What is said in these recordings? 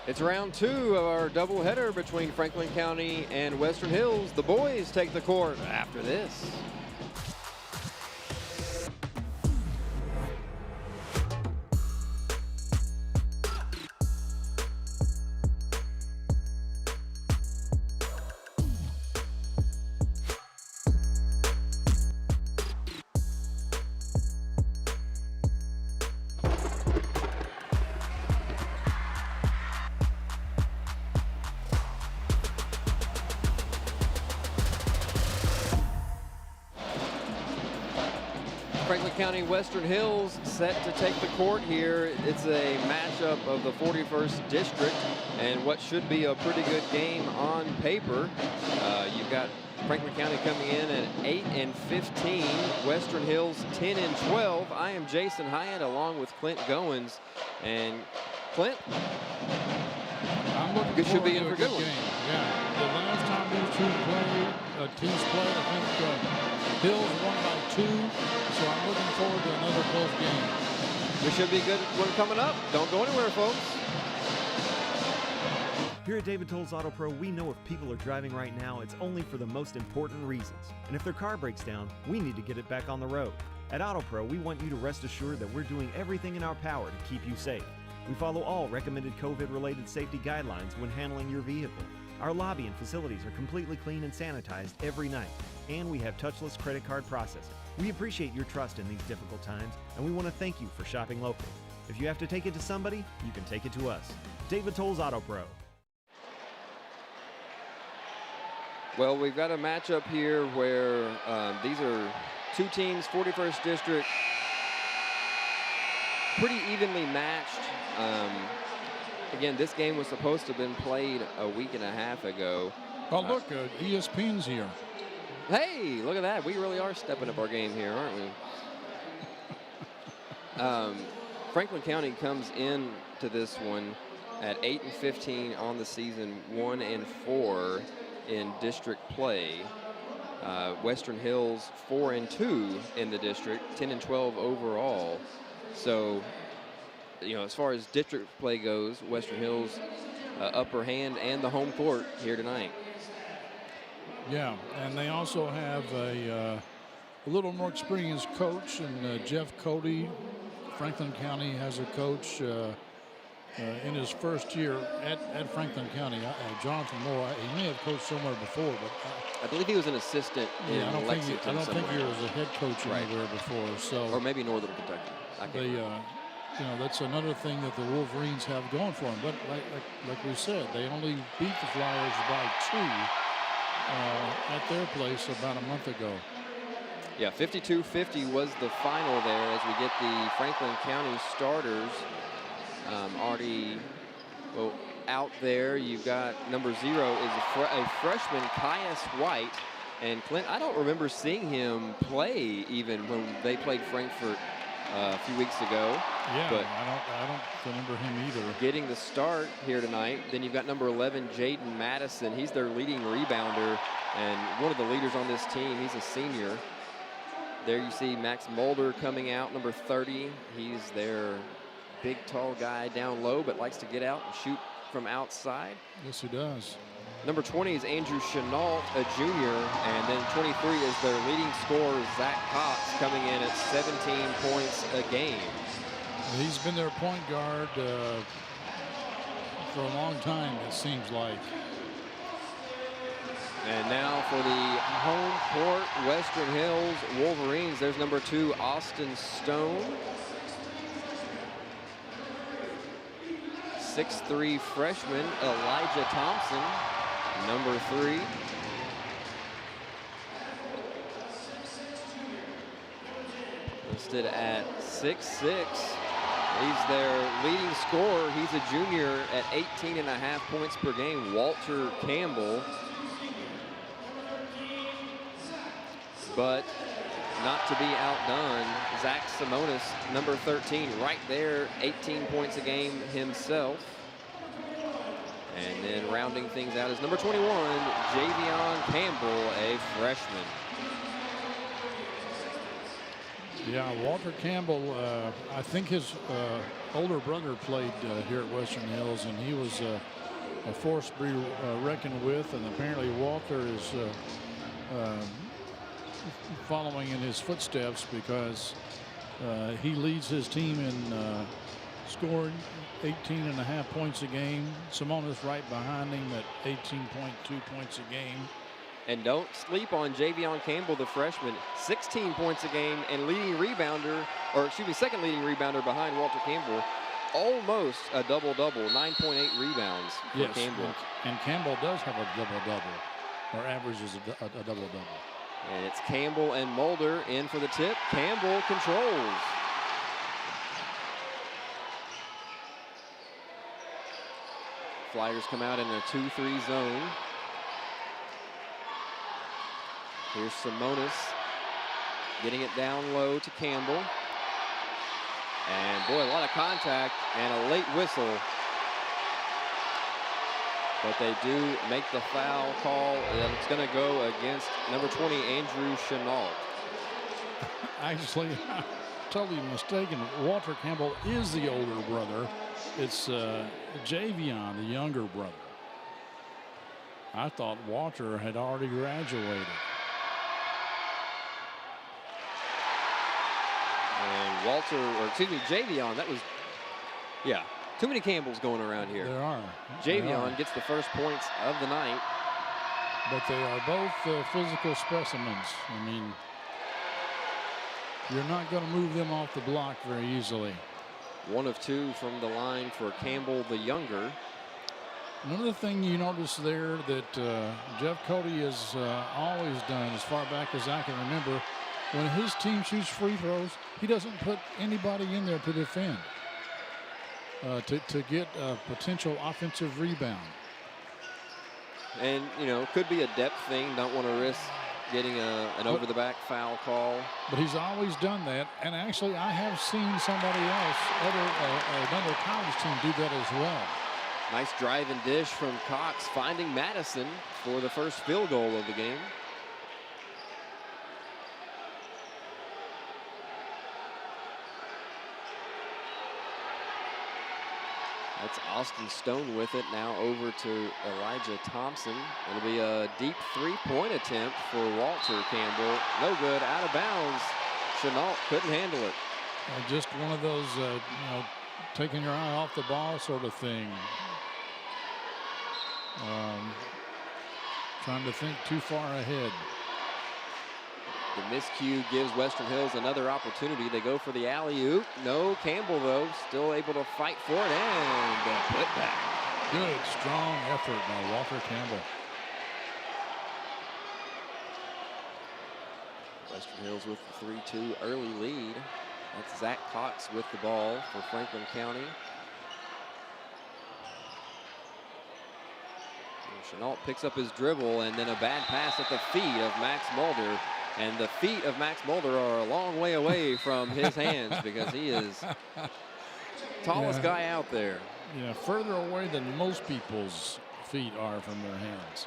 It's round 2 of our doubleheader between Franklin County and Western Hills. The boys take the court after this. Franklin County Western Hills set to take the court here. It's a matchup of the 41st District and what should be a pretty good game on paper. You've got Franklin County coming in at 8-15, Western Hills 10-12. I am Jason Hyatt along with Clint Goins. And Clint, This should be in for a good one. Game. Yeah, the last time these teams played, I think Hills won by 2, so I'm looking forward to another close game. We should be good one coming up. Don't go anywhere, folks. Here at David Tolles Auto Pro, we know if people are driving right now, it's only for the most important reasons. And if their car breaks down, we need to get it back on the road. At Auto Pro, we want you to rest assured that we're doing everything in our power to keep you safe. We follow all recommended COVID-related safety guidelines when handling your vehicle. Our lobby and facilities are completely clean and sanitized every night, and we have touchless credit card processing. We appreciate your trust in these difficult times, and we want to thank you for shopping local. If you have to take it to somebody, you can take it to us. David Tolles Auto Pro. Well, we've got a matchup here where these are two teams, 41st District, pretty evenly matched. Again, this game was supposed to have been played a week and a half ago. Oh, look, ESPN's here. Hey, look at that. We really are stepping up our game here, aren't we? Franklin County comes in to this one at 8-15 on the season, 1-4 in district play. Western Hills 4-2 in the district, 10-12 overall. So, you know, as far as district play goes, Western Hills upper hand and the home court here tonight. Yeah, and they also have a little more experienced coach, and Jeff Cody. Franklin County has a coach in his first year at Franklin County, Jonathan Moore. He may have coached somewhere before, but I believe he was an assistant in Lexington. I don't think he was a head coach anywhere before. So, or maybe Northern Kentucky. You know, that's another thing that the Wolverines have going for them. But like we said, they only beat the Flyers by 2 at their place about a month ago. Yeah, 52-50 was the final there as we get the Franklin County starters already out there. You've got number 0 is a freshman, Caius White. And Clint, I don't remember seeing him play even when they played Frankfort a few weeks ago. Yeah, but I don't remember him either. Getting the start here tonight. Then you've got number 11, Jaden Madison. He's their leading rebounder and one of the leaders on this team. He's a senior. There you see Max Mulder coming out, number 30. He's their big, tall guy down low, but likes to get out and shoot from outside. Yes, he does. Number 20 is Andrew Chenault, a junior, and then 23 is their leading scorer, Zach Cox, coming in at 17 points a game. He's been their point guard for a long time, it seems like. And now for the home court, Western Hills Wolverines. There's number 2, Austin Stone. 6'3" freshman, Elijah Thompson, number 3. Listed at 6'6". He's their leading scorer. He's a junior at 18.5 points per game, Walter Campbell. But not to be outdone, Zach Simonis, number 13, right there, 18 points a game himself. And then rounding things out is number 21, Javion Campbell, a freshman. Yeah, Walter Campbell, I think his older brother played here at Western Hills, and he was a force to be reckoned with, and apparently Walter is following in his footsteps because he leads his team in scoring 18.5 points a game. Simonis right behind him at 18.2 points a game. And don't sleep on Javion Campbell, the freshman, 16 points a game and leading rebounder, or excuse me, second leading rebounder behind Walter Campbell. Almost a double-double, 9.8 rebounds for yes, Campbell. And Campbell does have a double-double, or averages a double-double. And it's Campbell and Mulder in for the tip. Campbell controls. Flyers come out in a 2-3 zone. Here's Simonis getting it down low to Campbell. And boy, a lot of contact and a late whistle. But they do make the foul call, and it's going to go against number 20, Andrew Chenault. Actually, I'm totally mistaken. Walter Campbell is the older brother. It's Javion, the younger brother. I thought Walter had already graduated. And Walter, or excuse me, Javion, that was, yeah, too many Campbells going around here. There are. Javion gets the first points of the night. But they are both physical specimens. I mean, you're not going to move them off the block very easily. 1 of 2 from the line for Campbell the younger. Another thing you notice there that Jeff Cody has always done as far back as I can remember, when his team shoots free throws, he doesn't put anybody in there to defend, to get a potential offensive rebound. And, you know, could be a depth thing. Don't want to risk getting an over-the-back foul call. But he's always done that. And actually, I have seen somebody else, another college team, do that as well. Nice drive and dish from Cox, finding Madison for the first field goal of the game. That's Austin Stone with it, now over to Elijah Thompson. It'll be a deep three-point attempt for Walter Campbell. No good, out of bounds. Chenault couldn't handle it. Just one of those, you know, taking your eye off the ball sort of thing. Trying to think too far ahead. The miscue gives Western Hills another opportunity. They go for the alley-oop. No, Campbell, though, still able to fight for it and put back. Good, strong effort by Walter Campbell. Western Hills with the 3-2 early lead. That's Zach Cox with the ball for Franklin County. Chenault picks up his dribble, and then a bad pass at the feet of Max Mulder. And the feet of Max Mulder are a long way away from his hands because he is tallest guy out there. Yeah, further away than most people's feet are from their hands.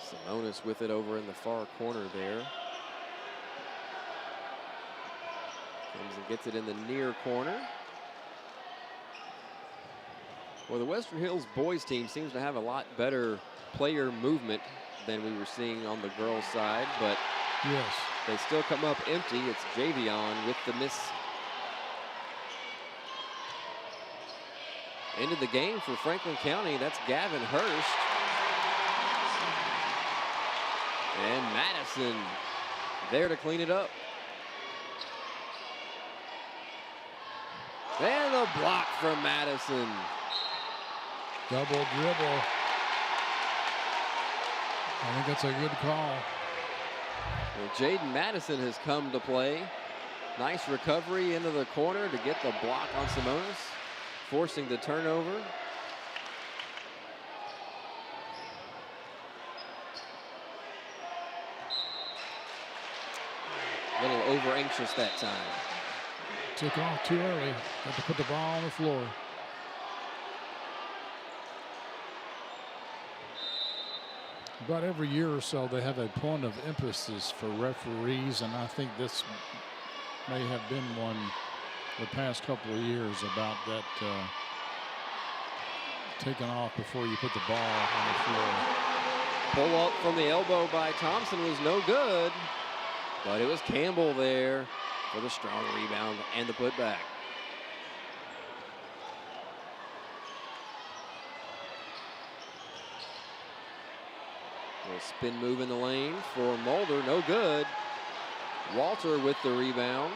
Simonis with it over in the far corner there. Comes and gets it in the near corner. Well, the Western Hills boys team seems to have a lot better player movement than we were seeing on the girls' side, but yes, they still come up empty. It's Javion with the miss. End of the game for Franklin County. That's Gavin Hurst. And Madison there to clean it up. And a block from Madison. Double dribble. I think that's a good call. Well, Jaden Madison has come to play. Nice recovery into the corner to get the block on Simonis, forcing the turnover. A little over anxious that time. Took off too early. Had to put the ball on the floor. About every year or so, they have a point of emphasis for referees, and I think this may have been one the past couple of years about that taking off before you put the ball on the floor. Pull up from the elbow by Thompson was no good, but it was Campbell there for the strong rebound and the putback. Little spin move in the lane for Mulder, no good. Walter with the rebound.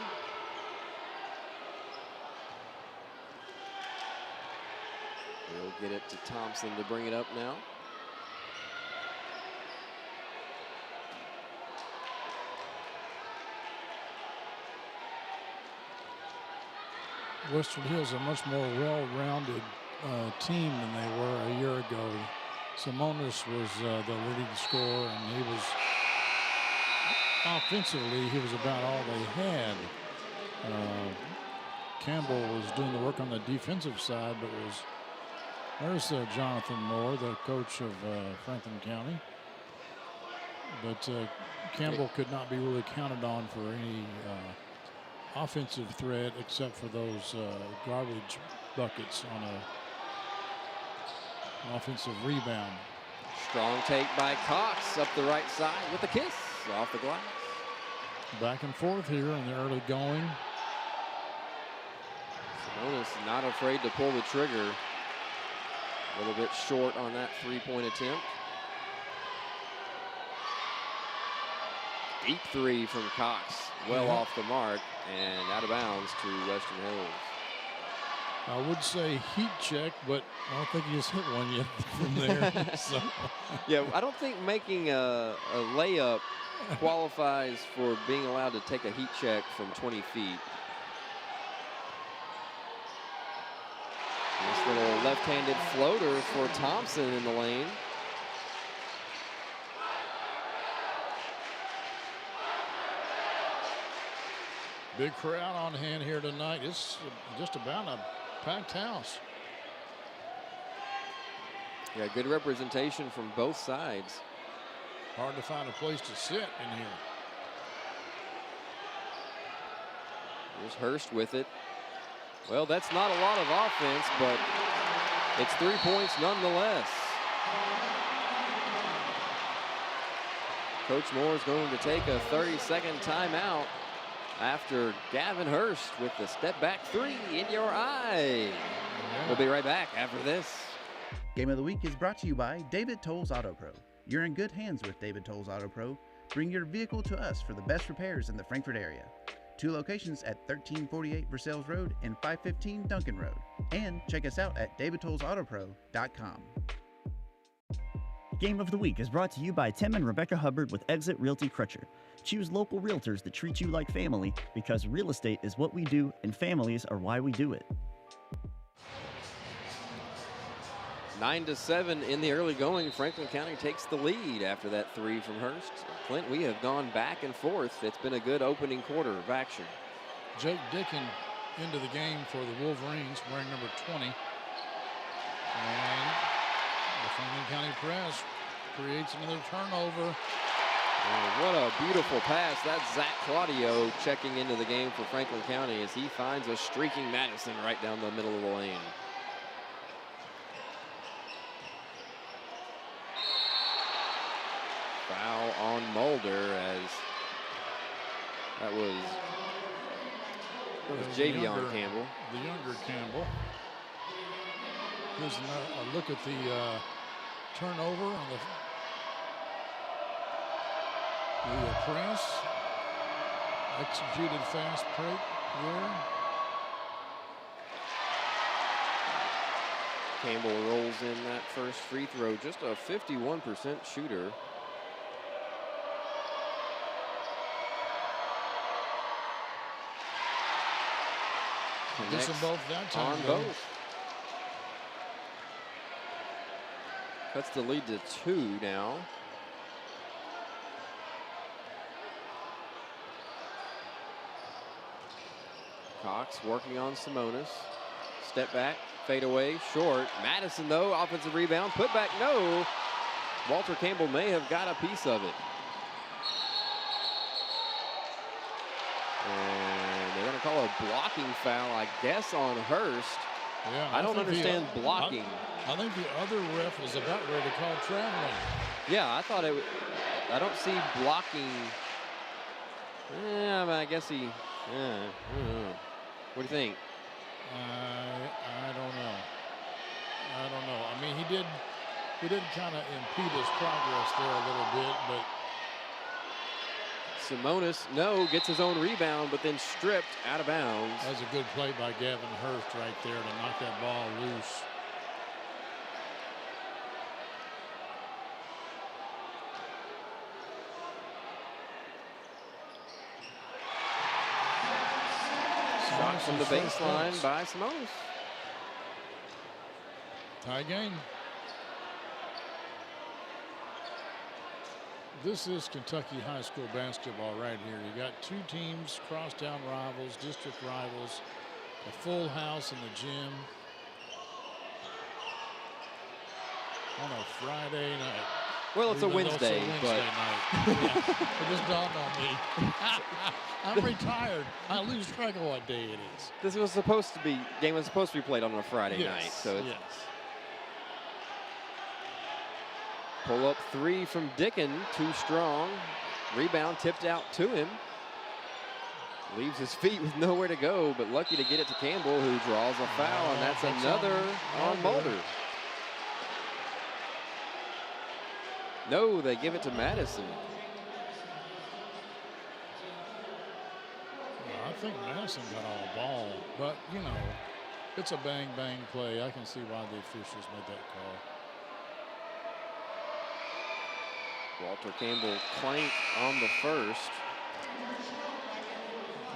He'll get it to Thompson to bring it up now. Western Hills a much more well-rounded team than they were a year ago. Simonis was the leading scorer, and he was offensively, he was about all they had. Campbell was doing the work on the defensive side, but there's Jonathan Moore, the coach of Franklin County. But Campbell could not be really counted on for any offensive threat except for those garbage buckets on an offensive rebound. Strong take by Cox up the right side with a kiss off the glass. Back and forth here in the early going. Simonis not afraid to pull the trigger. A little bit short on that three-point attempt. Deep three from Cox, well off the mark and out of bounds to Western Hills. I would say heat check, but I don't think he just hit one yet from there. So. Yeah, I don't think making a layup qualifies for being allowed to take a heat check from 20 feet. This little left-handed floater for Thompson in the lane. Big crowd on hand here tonight. It's just about a packed house. Yeah, good representation from both sides. Hard to find a place to sit in here. Here's Hurst with it. Well, that's not a lot of offense, but it's 3 points nonetheless. Coach Moore is going to take a 30-second timeout after Gavin Hurst with the step back three in your eye. We'll be right back after this. Game of the Week is brought to you by David Tolles Auto Pro. You're in good hands with David Tolles Auto Pro. Bring your vehicle to us for the best repairs in the Frankfort area. 2 locations at 1348 Versailles Road and 515 Duncan Road. And check us out at davidtollsautopro.com. Game of the Week is brought to you by Tim and Rebecca Hubbard with Exit Realty Crutcher. Choose local realtors that treat you like family because real estate is what we do and families are why we do it. 9-7 in the early going. Franklin County takes the lead after that three from Hurst. Clint, we have gone back and forth. It's been a good opening quarter of action. Jake Dickin into the game for the Wolverines, wearing number 20. And the Franklin County press creates another turnover. Oh, what a beautiful pass. That's Zach Claudio checking into the game for Franklin County as he finds a streaking Madison right down the middle of the lane. Foul on Mulder as that was Javion Campbell. The younger Campbell. Here's a look at the turnover on the press. Executed fast break there. Campbell rolls in that first free throw, just a 51% shooter. Gets them both that time. On both. Cuts the lead to 2 now. Cox working on Simonis. Step back, fade away, short. Madison though, offensive rebound, put back, no. Walter Campbell may have got a piece of it. And they're going to call a blocking foul, I guess, on Hurst. Yeah, I don't understand blocking. I think the other ref was about ready to call traveling. Yeah, I thought it. I don't see blocking. Yeah, but I guess he. Yeah, I don't know. What do you think? I don't know. I don't know. I mean, he did kind of impede his progress there a little bit, but Simonis, gets his own rebound, but then stripped out of bounds. that was a good play by Gavin Hurst right there to knock that ball loose. Shot from the baseline by Simonis. Tie game. This is Kentucky high school basketball right here. You got two teams, crosstown rivals, district rivals, a full house in the gym on a Friday night. Well, it's a Even though Wednesday, but night. Yeah, it just dawned on me. I'm retired. I lose track of what day it is. this was supposed to be game was supposed to be played on a Friday night. So it's yes. pull up three from Dicken, too strong. Rebound tipped out to him. Leaves his feet with nowhere to go, but lucky to get it to Campbell, who draws a foul, and that's another on Mulder. No, they give it to Madison. I think Madison got all the ball, but you know, it's a bang-bang play. I can see why the officials made that call. Walter Campbell clanked on the first.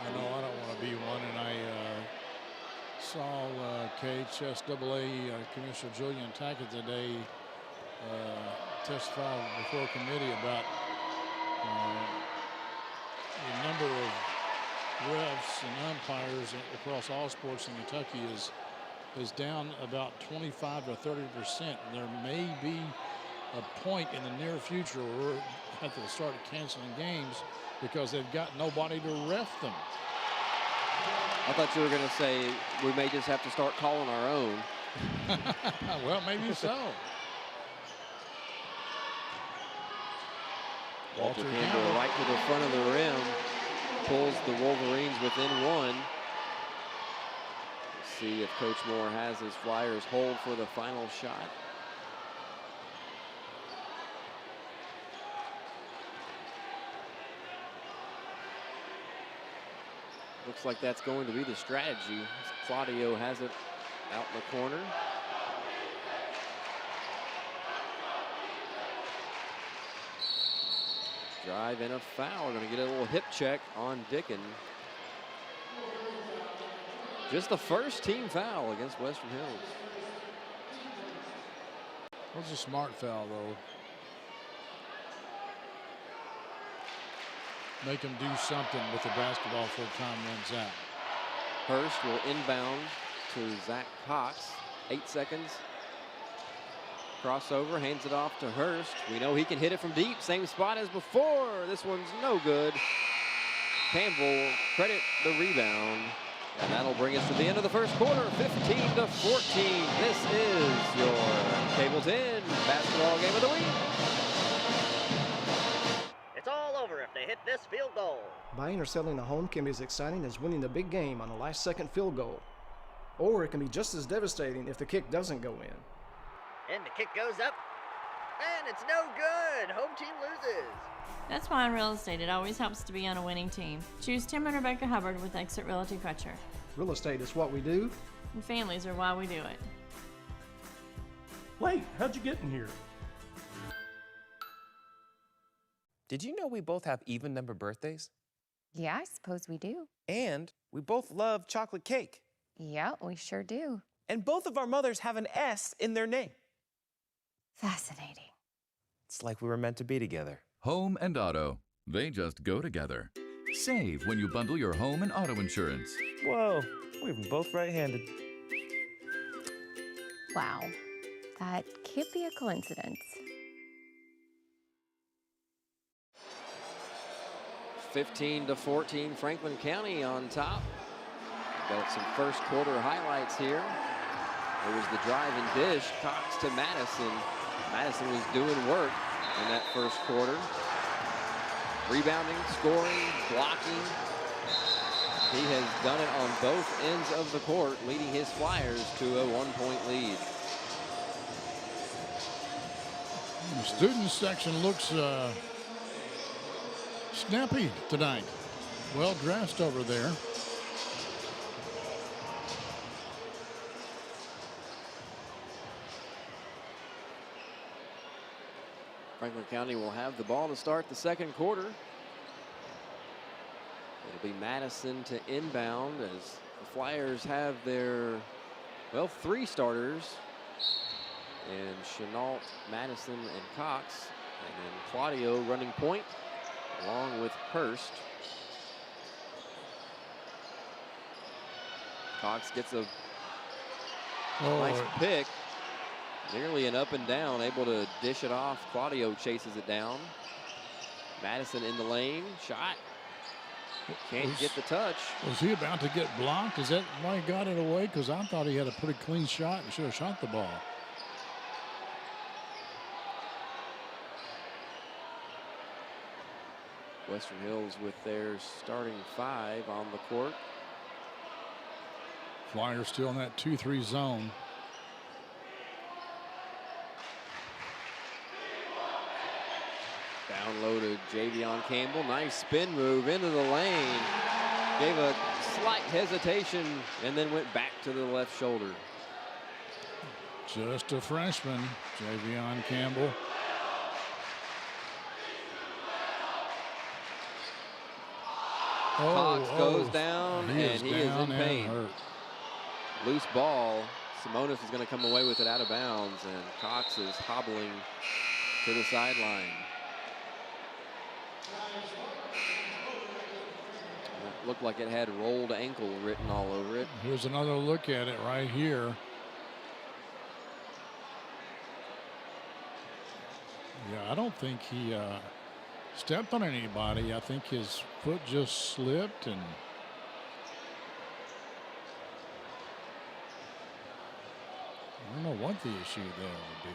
I know I don't want to be one, and I saw KHSAA Commissioner Julian Tackett today testify before committee about the number of refs and umpires across all sports in Kentucky is down about 25 to 30%. And there may be a point in the near future where we'll have to start canceling games because they've got nobody to ref them. I thought you were going to say we may just have to start calling our own. Well, maybe so. Walter Campbell right to the front of the rim, pulls the Wolverines within one. Let's see if Coach Moore has his Flyers hold for the final shot. Looks like that's going to be the strategy. Claudio has it out in the corner. Drive and a foul. Going to get a little hip check on Dicken. Just the first team foul against Western Hills. That was a smart foul, though. Make them do something with the basketball before time runs out. Hurst will inbound to Zach Cox. 8 seconds. Crossover, hands it off to Hurst. We know he can hit it from deep. Same spot as before. This one's no good. Campbell credit the rebound. And that'll bring us to the end of the first quarter, 15 to 14. This is your Cable 10 basketball game of the week. It's all over if they hit this field goal. Buying or selling a home can be as exciting as winning the big game on a last-second field goal. Or it can be just as devastating if the kick doesn't go in. And the kick goes up, and it's no good. Home team loses. That's why in real estate it always helps to be on a winning team. Choose Tim and Rebecca Hubbard with Exit Realty Crutcher. Real estate is what we do. And families are why we do it. Wait, how'd you get in here? Did you know we both have even number birthdays? Yeah, I suppose we do. And we both love chocolate cake. Yeah, we sure do. And both of our mothers have an S in their name. Fascinating. It's like we were meant to be together. Home and auto, they just go together. Save when you bundle your home and auto insurance. Whoa, we're both right-handed. Wow, that can't be a coincidence. 15-14, Franklin County on top. Got some first quarter highlights here. There was the drive and dish, Cox to Madison. Madison was doing work in that first quarter. Rebounding, scoring, blocking. He has done it on both ends of the court, leading his Flyers to a 1-point lead. The student section looks snappy tonight. Well dressed over there. Franklin County will have the ball to start the second quarter. It'll be Madison to inbound as the Flyers have their, well, 3 starters. And Chenault, Madison, and Cox. And then Claudio running point along with Hurst. Cox gets a nice pick. Nearly an up and down, able to dish it off. Claudio chases it down. Madison in the lane, shot. Can't get the touch. Was he about to get blocked? Is that why he got it away? Because I thought he had a pretty clean shot and should have shot the ball. Western Hills with their starting 5 on the court. Flyers still in that 2-3 zone. Down low to Javion Campbell. Nice spin move into the lane. Gave a slight hesitation and then went back to the left shoulder. Just a freshman, Javion Campbell. Cox goes down and he is in pain. Hurt. Loose ball. Simonis is going to come away with it out of bounds, and Cox is hobbling to the sideline. It looked like it had rolled ankle written all over it. Here's another look at it right here. Yeah, I don't think he stepped on anybody. I think his foot just slipped, and I don't know what the issue there would be.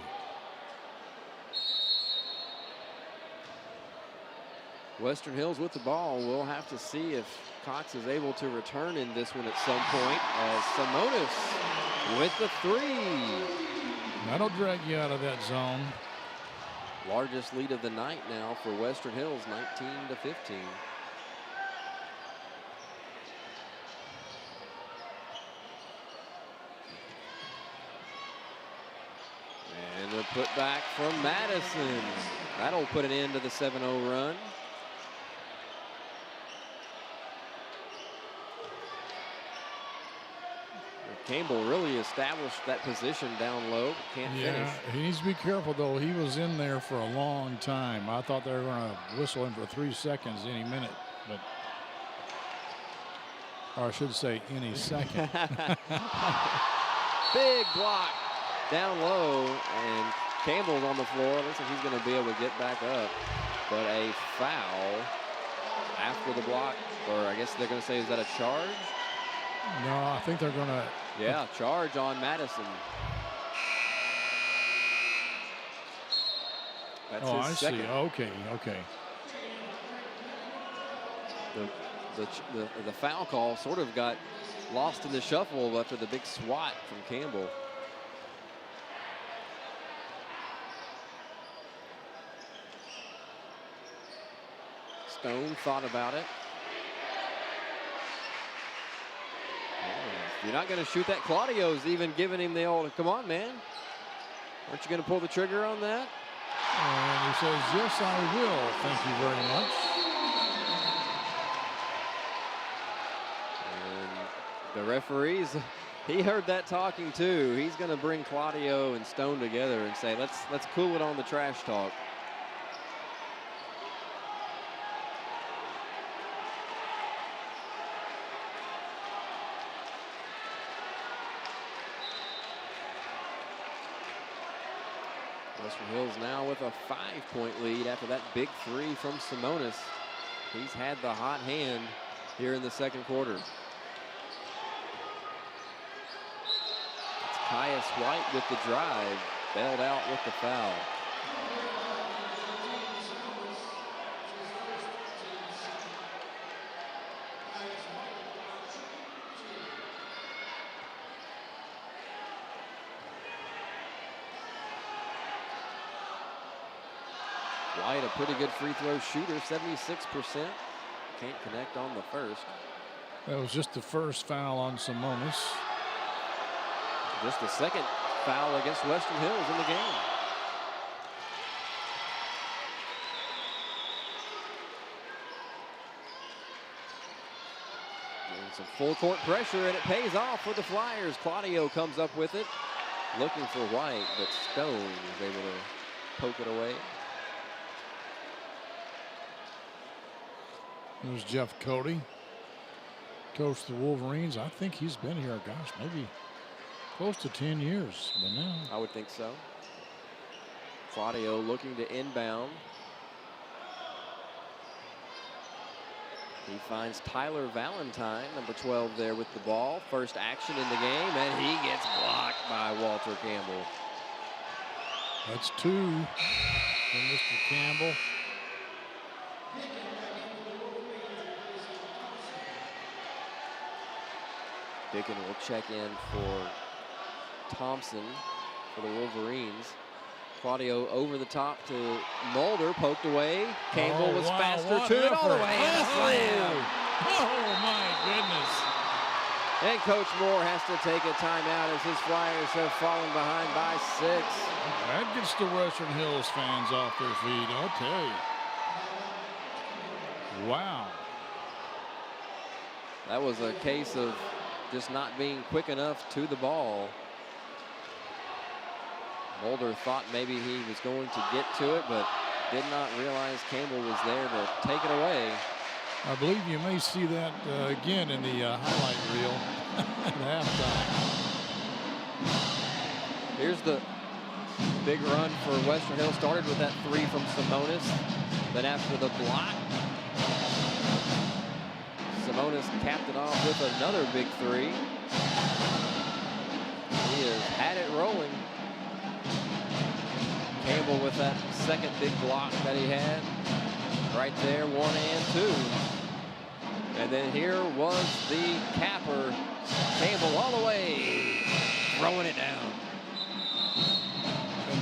Western Hills with the ball. We'll have to see if Cox is able to return in this one at some point, as Simonis with the 3. That'll drag you out of that zone. Largest lead of the night now for Western Hills, 19-15. And a putback from Madison. That'll put an end to the 7-0 run. Campbell really established that position down low. Can't finish. He needs to be careful, though. He was in there for a long time. I thought they were going to whistle him for 3 seconds any minute, but, or I should say any second. Big block down low, and Campbell's on the floor. Looks like he's going to be able to get back up, but a foul after the block, or I guess they're going to say, is that a charge? No, I think they're going to. Yeah, charge on Madison. That's oh, his I second. see. Okay, okay. The foul call sort of got lost in the shuffle after the big swat from Campbell. Stone thought about it. You're not going to shoot that. Claudio's even giving him the old, come on, man. Aren't you going to pull the trigger on that? And he says, yes, I will. Thank you very much. And the referees, he heard that talking too. He's going to bring Claudio and Stone together and say, let's cool it on the trash talk. Western Hills now with a 5-point lead after that big 3 from Simonis. He's had the hot hand here in the second quarter. It's Caius White with the drive, bailed out with the foul. White, a pretty good free throw shooter, 76%. Can't connect on the first. That was just the first foul on Simonis. Just the second foul against Western Hills in the game. And some full court pressure, and it pays off for the Flyers. Claudio comes up with it, looking for White, but Stone is able to poke it away. There's Jeff Cody, coached the Wolverines. I think he's been here, gosh, maybe close to 10 years by now. I would think so. Claudio looking to inbound. He finds Tyler Valentine, number 12 there with the ball. First action in the game, and he gets blocked by Walter Campbell. That's 2 for Mr. Campbell. Dickon will check in for Thompson for the Wolverines. Claudio over the top to Mulder, poked away. Campbell was faster to it all the way. And a slam. Oh my goodness. And Coach Moore has to take a timeout as his Flyers have fallen behind by 6. That gets the Western Hills fans off their feet, I'll tell you. Wow. That was a case of just not being quick enough to the ball. Mulder thought maybe he was going to get to it, but did not realize Campbell was there to take it away. I believe you may see that again in the highlight reel at halftime. Here's the big run for Western Hills. Started with that 3 from Simonis. Then after the block, Simonis capped it off with another big 3. He has had it rolling. Campbell with that second big block that he had. Right there, 1 and 2. And then here was the capper. Campbell all the way, throwing it down. And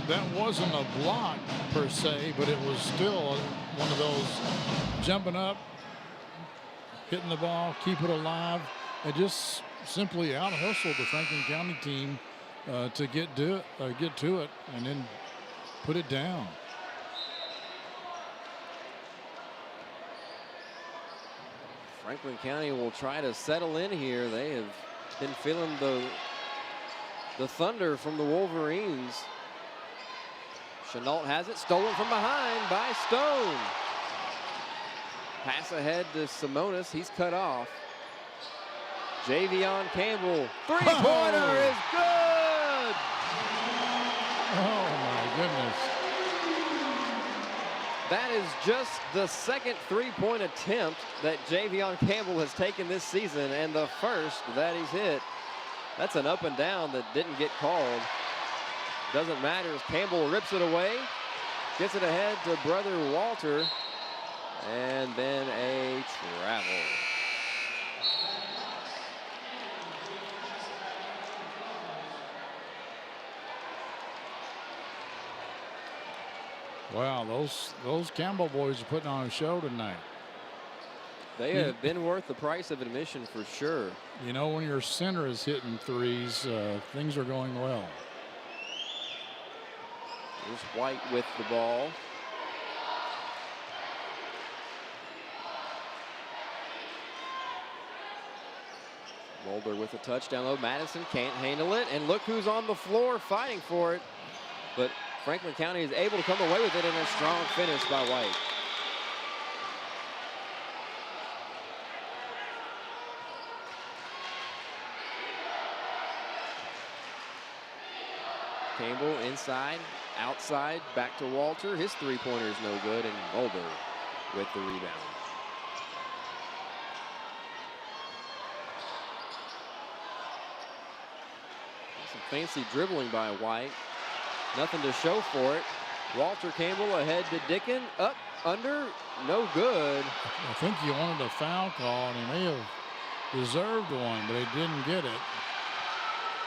that wasn't a block per se, but it was still one of those jumping up, hitting the ball, keep it alive, and just simply out-hustled the Franklin County team to get to it, and then put it down. Franklin County will try to settle in here. They have been feeling the thunder from the Wolverines. Chenault has it, stolen from behind by Stone. Pass ahead to Simonis. He's cut off. Javion Campbell, three-pointer is good. Oh my goodness. That is just the second three-point attempt that Javion Campbell has taken this season, and the first that he's hit. That's an up and down that didn't get called. Doesn't matter as Campbell rips it away, gets it ahead to brother Walter, and then a travel. Wow, those Campbell boys are putting on a show tonight. They have been worth the price of admission for sure. You know, when your center is hitting threes, things are going well. Here's White with the ball. Mulder with a touchdown low. Madison can't handle it, and look who's on the floor fighting for it. But Franklin County is able to come away with it in a strong finish by White. Campbell inside, outside, back to Walter. His three-pointer is no good, and Mulder with the rebound. Some fancy dribbling by White. Nothing to show for it. Walter Campbell ahead to Dickon. Up, under, no good. I think he wanted a foul call, and he may have deserved one, but he didn't get it.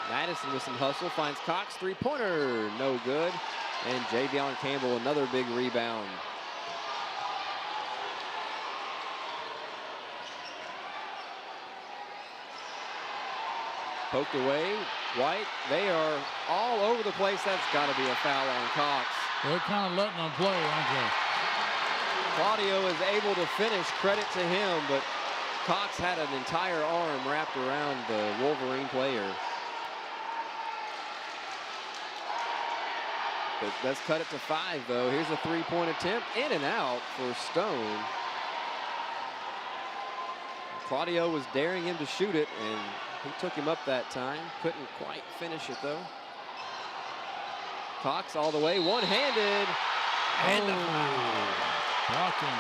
Madison with some hustle finds Cox, three-pointer, no good. And Javion Campbell, another big rebound. Poked away. White, they are all over the place. That's got to be a foul on Cox. They're kind of letting them play, aren't they? Claudio is able to finish, credit to him, but Cox had an entire arm wrapped around the Wolverine player. But let's cut it to 5, though. Here's a three-point attempt, in and out for Stone. Claudio was daring him to shoot it, and he took him up that time. Couldn't quite finish it, though. Cox all the way, one-handed. And a foul. Blocking.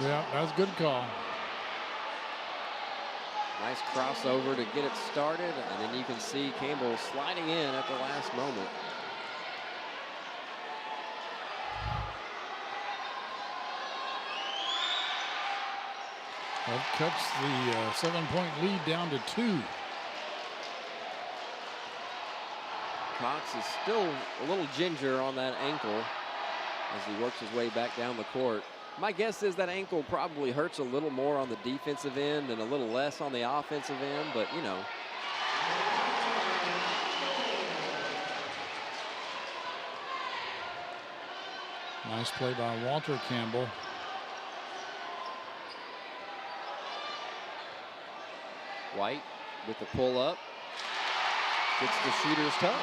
Yeah, that's a good call. Nice crossover to get it started, and then you can see Campbell sliding in at the last moment. That cuts the 7-point lead down to 2. Cox is still a little ginger on that ankle as he works his way back down the court. My guess is that ankle probably hurts a little more on the defensive end and a little less on the offensive end, but you know. Nice play by Walter Campbell. White with the pull up. Gets the shooter's touch.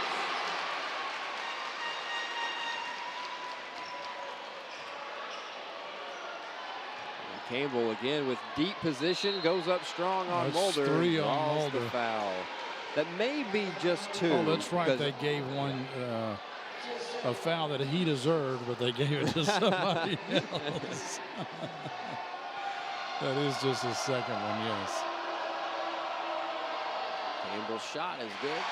Campbell again with deep position, goes up strong on That's Mulder. 3 on draws Mulder. the foul. That may be just 2. Oh, that's right. They gave one a foul that he deserved, but they gave it to somebody else. That is just a second one, yes. Campbell's shot is good.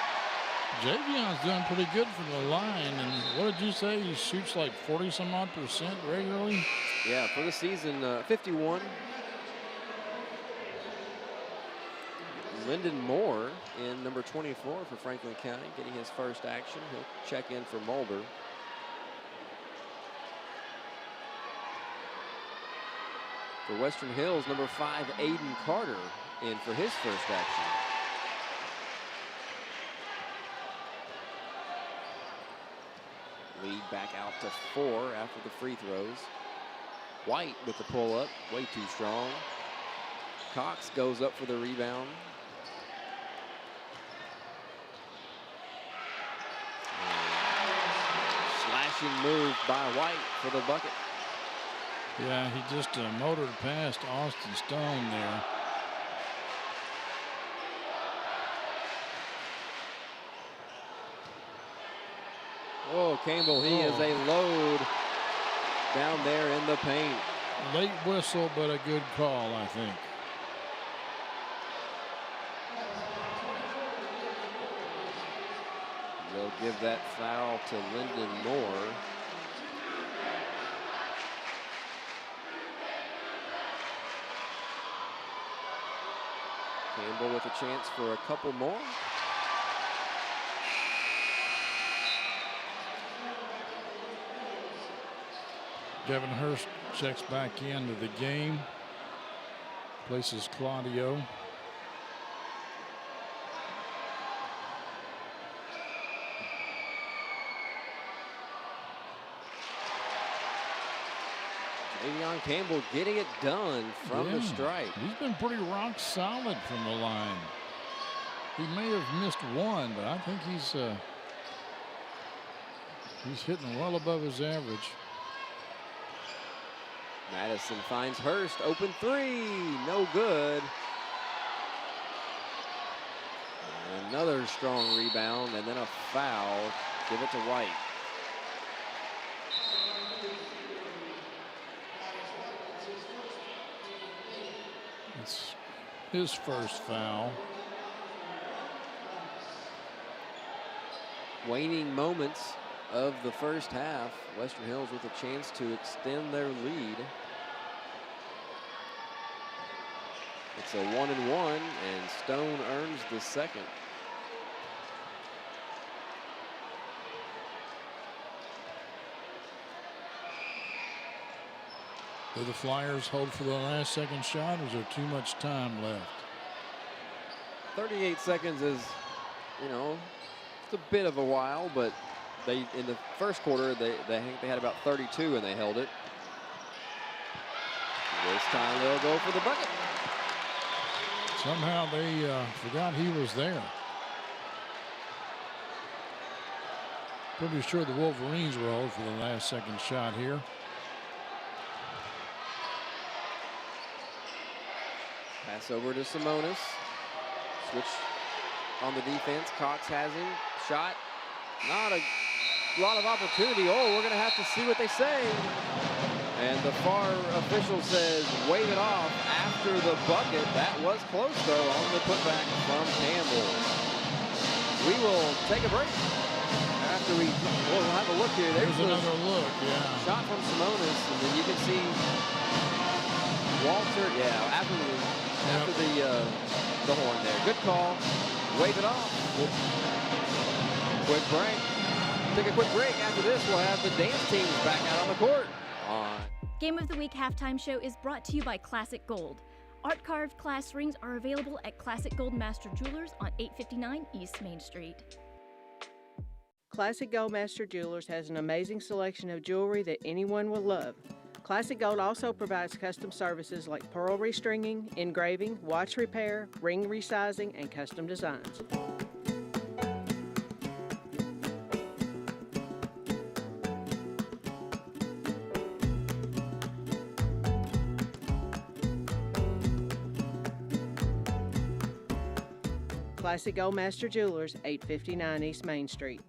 Javion's doing pretty good from the line, and what did you say? He shoots like 40-some-odd% regularly? Yeah, for the season, 51. Lyndon Moore in number 24 for Franklin County, getting his first action. He'll check in for Mulder. For Western Hills, number 5, Aiden Carter, in for his first action. Lead back out to 4 after the free throws. White with the pull-up, way too strong. Cox goes up for the rebound. Slashing move by White for the bucket. Yeah, he just motored past Austin Stone there. Oh, Campbell, he is a load down there in the paint. Late whistle, but a good call, I think. They'll give that foul to Lyndon Moore. Campbell with a chance for a couple more. Devin Hurst checks back into the game. Places Claudio. Javion Campbell getting it done from the strike. He's been pretty rock solid from the line. He may have missed one, but I think he's hitting well above his average. Madison finds Hurst, open 3, no good. Another strong rebound and then a foul. Give it to White. It's his first foul. Waning moments of the first half. Western Hills with a chance to extend their lead. It's a 1-1, and Stone earns the second. Do the Flyers hold for the last second shot, or is there too much time left? 38 seconds is, you know, it's a bit of a while, but they in the first quarter they had about 32 and they held it. This time they'll go for the bucket. Somehow they forgot he was there. Pretty sure the Wolverines will hold for the last second shot here. Pass over to Simonis. Switch on the defense. Cox has him. Shot. Not a lot of opportunity. Oh, we're going to have to see what they say. And the far official says wave it off after the bucket. That was close, though, on the putback from Campbell. We will take a break. After we'll have a look here. There's another look, yeah. Shot from Simonis, and then you can see Walter, after the horn there. Good call. Wave it off. Quick break. Take a quick break. After this, we'll have the dance teams back out on the court. Game of the Week halftime show is brought to you by Classic Gold. Art carved class rings are available at Classic Gold Master Jewelers on 859 East Main Street. Classic Gold Master Jewelers has an amazing selection of jewelry that anyone will love. Classic Gold also provides custom services like pearl restringing, engraving, watch repair, ring resizing, and custom designs. Classic Gold Master Jewelers, 859 East Main Street.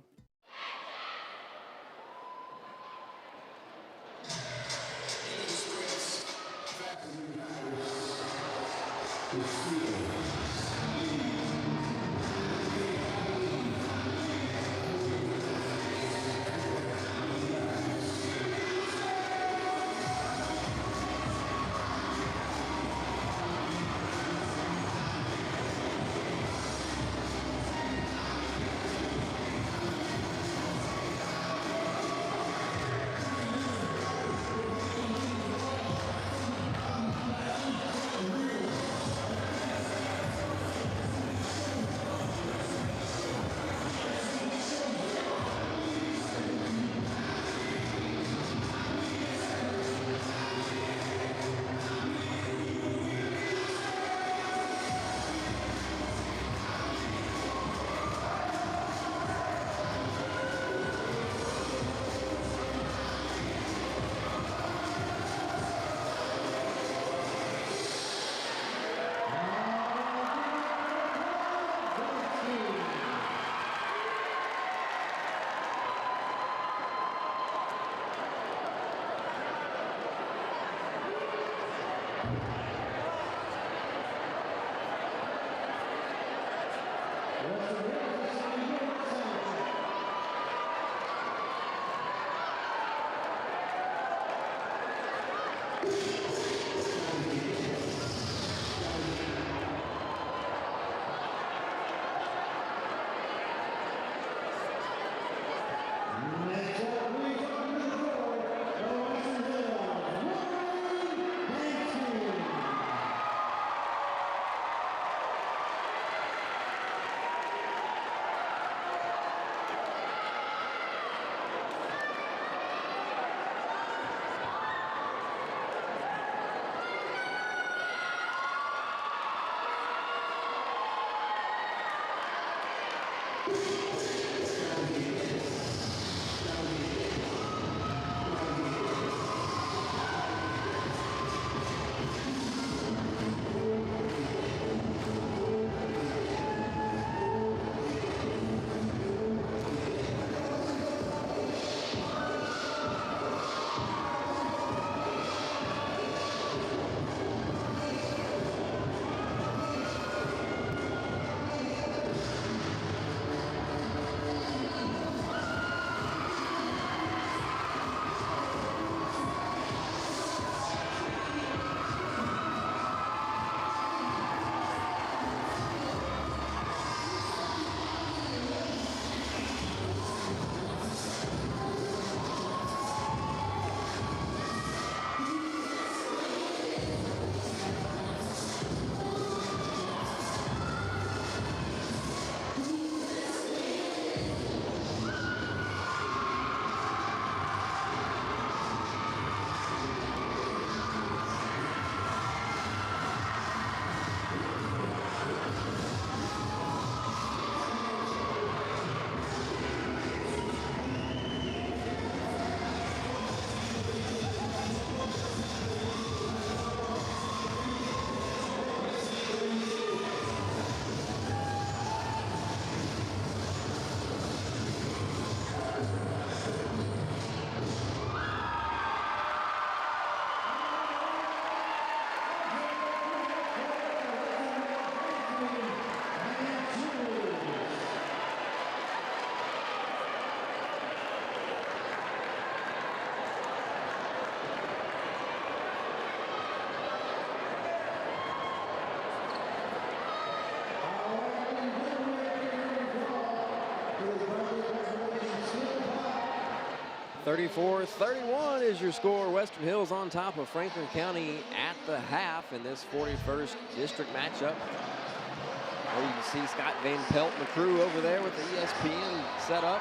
34-31 is your score. Western Hills on top of Franklin County at the half in this 41st district matchup. There you can see Scott Van Pelt and the crew over there with the ESPN set up.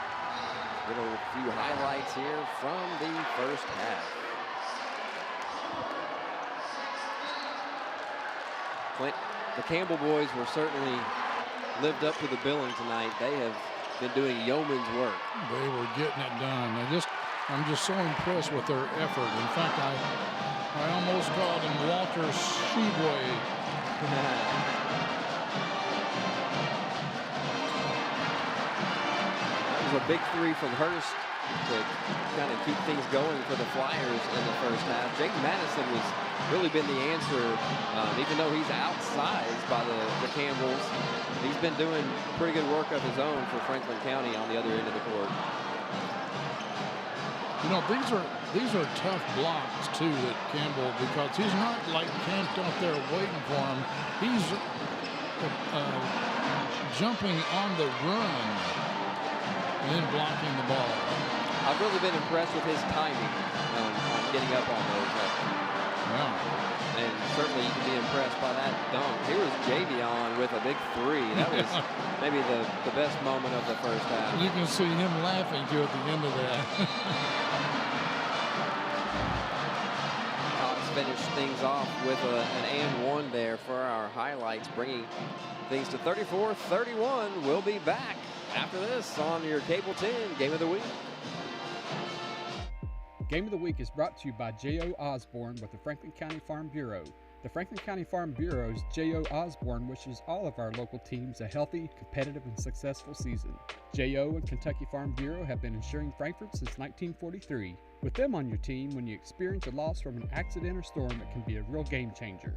Get a few highlights here from the first half. Clint, the Campbell boys were certainly lived up to the billing tonight. They have been doing yeoman's work. They were getting it done. I'm just so impressed with their effort. In fact, I almost called him Walter Sheboy. That was a big three from Hurst to kind of keep things going for the Flyers in the first half. Jake Madison has really been the answer, even though he's outsized by the Campbells. He's been doing pretty good work of his own for Franklin County on the other end of the court. You know, these are tough blocks too at Campbell, because he's not like camped out there waiting for him. He's jumping on the run and then blocking the ball. I've really been impressed with his timing on getting up on those. Yeah. And certainly you can be impressed by that dunk. Here was Javion with a big three. That was maybe the best moment of the first half. You can see him laughing too at the end of that. Cox finished things off with an and one there for our highlights, bringing things to 34-31. We'll be back after this on your Cable 10 Game of the Week. Game of the Week is brought to you by J.O. Osborne with the Franklin County Farm Bureau. The Franklin County Farm Bureau's J.O. Osborne wishes all of our local teams a healthy, competitive, and successful season. J.O. and Kentucky Farm Bureau have been insuring Frankfort since 1943. With them on your team, when you experience a loss from an accident or storm, it can be a real game changer.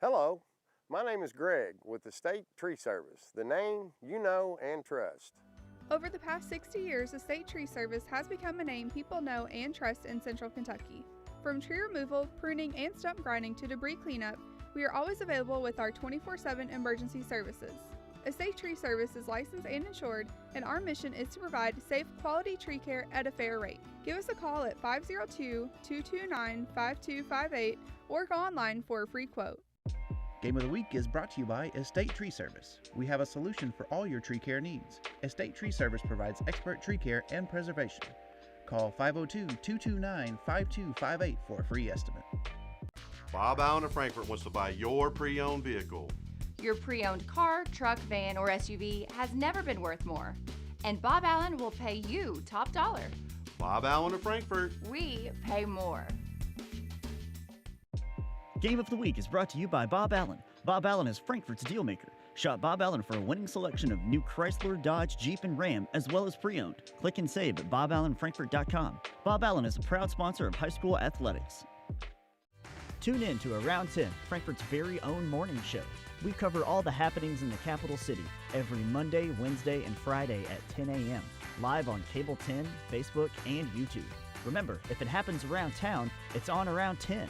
Hello, my name is Greg with the State Tree Service, the name you know and trust. Over the past 60 years, the State Tree Service has become a name people know and trust in Central Kentucky. From tree removal, pruning, and stump grinding to debris cleanup, we are always available with our 24/7 emergency services. A State Tree Service is licensed and insured, and our mission is to provide safe, quality tree care at a fair rate. Give us a call at 502-229-5258 or go online for a free quote. Game of the Week is brought to you by Estate Tree Service. We have a solution for all your tree care needs. Estate Tree Service provides expert tree care and preservation. Call 502-229-5258 for a free estimate. Bob Allen of Frankfort wants to buy your pre-owned vehicle. Your pre-owned car, truck, van, or SUV has never been worth more. And Bob Allen will pay you top dollar. Bob Allen of Frankfort. We pay more. Game of the Week is brought to you by Bob Allen. Bob Allen is Frankfort's dealmaker. Shop Bob Allen for a winning selection of new Chrysler, Dodge, Jeep, and Ram, as well as pre-owned. Click and save at boballenfrankfort.com. Bob Allen is a proud sponsor of high school athletics. Tune in to Around 10, Frankfort's very own morning show. We cover all the happenings in the capital city every Monday, Wednesday, and Friday at 10 a.m. live on Cable 10, Facebook, and YouTube. Remember, if it happens around town, it's on Around 10.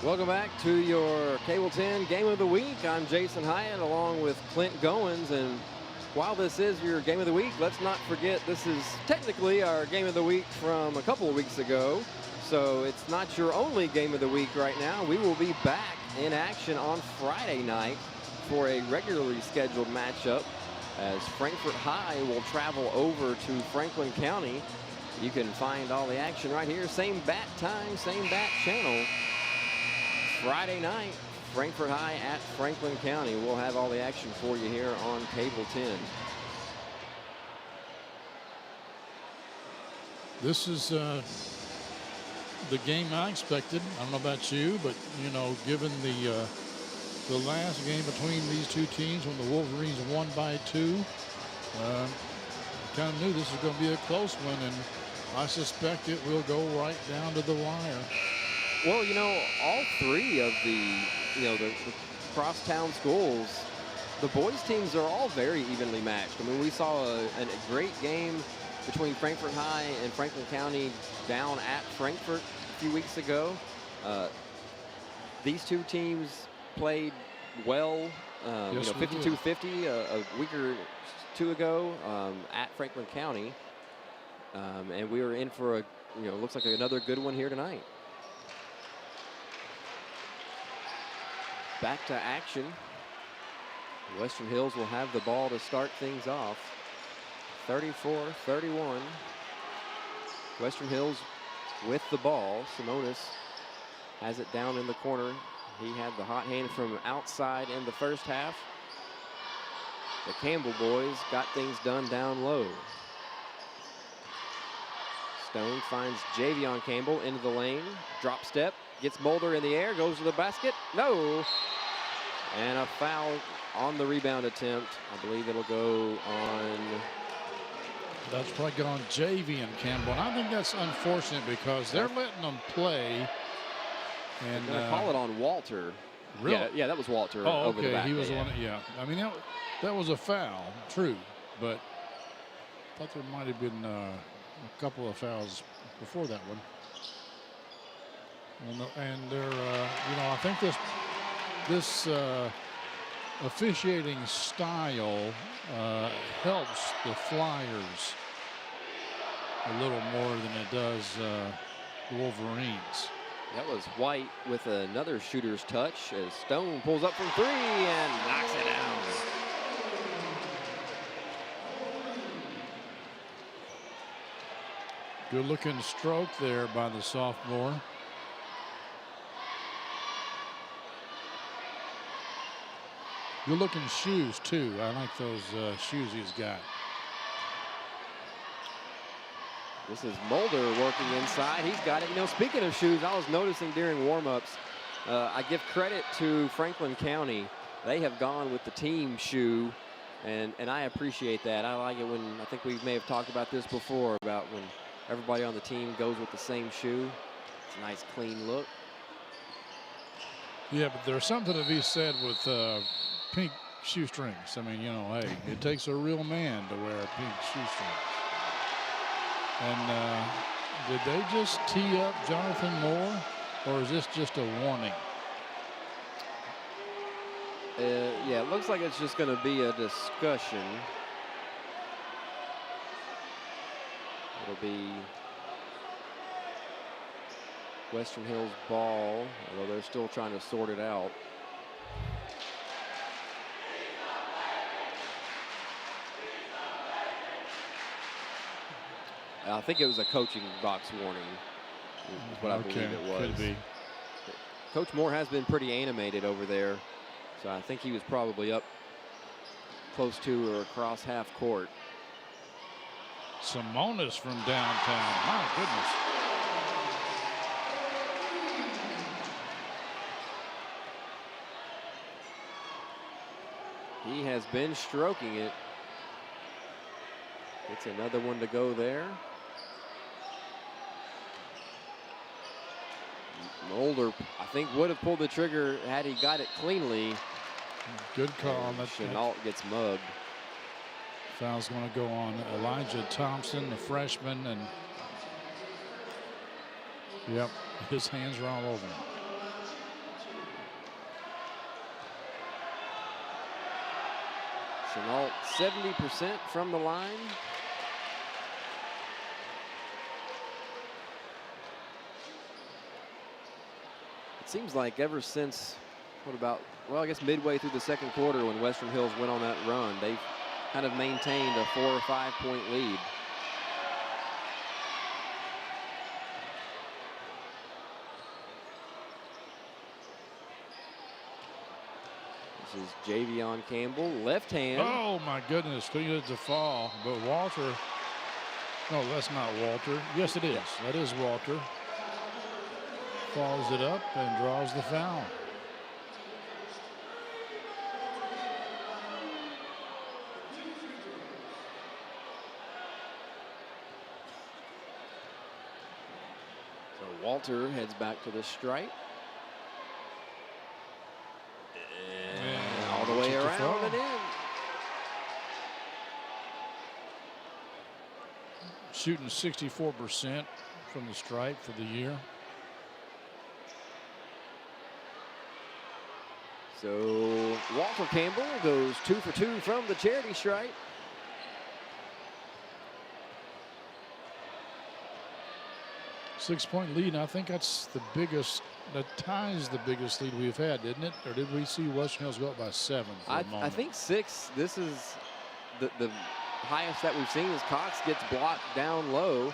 Welcome back to your Cable 10 Game of the Week. I'm Jason Hyatt along with Clint Goins. And while this is your Game of the Week, let's not forget this is technically our Game of the Week from a couple of weeks ago. So it's not your only Game of the Week right now. We will be back in action on Friday night for a regularly scheduled matchup as Frankfort High will travel over to Franklin County. You can find all the action right here. Same bat time, same bat channel. Friday night, Frankfort High at Franklin County. We'll have all the action for you here on Cable 10. This is the game I expected. I don't know about you, but you know, given the last game between these two teams when the Wolverines won by 2, I kind of knew this was going to be a close one, and I suspect it will go right down to the wire. Well, you know, all three of the crosstown schools, the boys teams are all very evenly matched. I mean, we saw a great game between Frankfort High and Franklin County down at Frankfort a few weeks ago. These two teams played well, Yes, 52-50 a week or two ago at Franklin County. And we were in for looks like another good one here tonight. Back to action. Western Hills will have the ball to start things off. 34-31. Western Hills with the ball. Simonis has it down in the corner. He had the hot hand from outside in the first half. The Campbell boys got things done down low. Stone finds Javion Campbell into the lane. Drop step. Gets Mulder in the air. Goes to the basket. No. And a foul on the rebound attempt. I believe it'll go on. That's probably going on Javion Campbell. And I think that's unfortunate because they're letting them play. And call it on Walter. Really? Yeah, that was Walter. Oh, over the okay. back He was there. on it. Yeah. I mean, that was a foul, true, but I thought there might have been a couple of fouls before that one. And they're, I think this officiating style helps the Flyers a little more than it does the Wolverines. That was White with another shooter's touch as Stone pulls up from 3 and knocks it down. Good looking stroke there by the sophomore. Good looking shoes too. I like those shoes he's got. This is Mulder working inside. He's got it. You know, speaking of shoes, I was noticing during warmups, I give credit to Franklin County. They have gone with the team shoe, and I appreciate that. I like it when, I think we may have talked about this before, about when everybody on the team goes with the same shoe. It's a nice, clean look. Yeah, but there's something to be said with pink shoestrings. I mean, hey, it takes a real man to wear pink shoestrings. And did they just tee up Jonathan Moore, or is this just a warning? Yeah, it looks like it's just going to be a discussion. It'll be Western Hills ball, although they're still trying to sort it out. I think it was a coaching box warning, is what I believe it was. Could be. Coach Moore has been pretty animated over there, so I think he was probably up close to or across half court. Simonis from downtown. My goodness. He has been stroking it. It's another one to go there. Mulder, I think, would have pulled the trigger had he got it cleanly. Good call on that. Chenault gets mugged. Foul's going to go on Elijah Thompson, the freshman, and yep, his hands are all over him. Chenault 70% from the line. It seems like ever since, well, I guess midway through the second quarter when Western Hills went on that run, they've kind of maintained a 4 or 5 point lead. This is Javion Campbell, left hand. Oh my goodness, couldn't get it to fall, but Walter, no, that's not Walter. Yes, it is. That is Walter. Follows it up and draws the foul. So Walter heads back to the stripe. And all the way around and in. Shooting 64% from the stripe for the year. So Walter Campbell goes 2 for 2 from the charity stripe. Six-point lead, and I think that's the biggest, that ties the biggest lead we've had, didn't it? Or did we see Western Hills go up by 7 for a moment? I think 6. This is the highest that we've seen. As Cox gets blocked down low.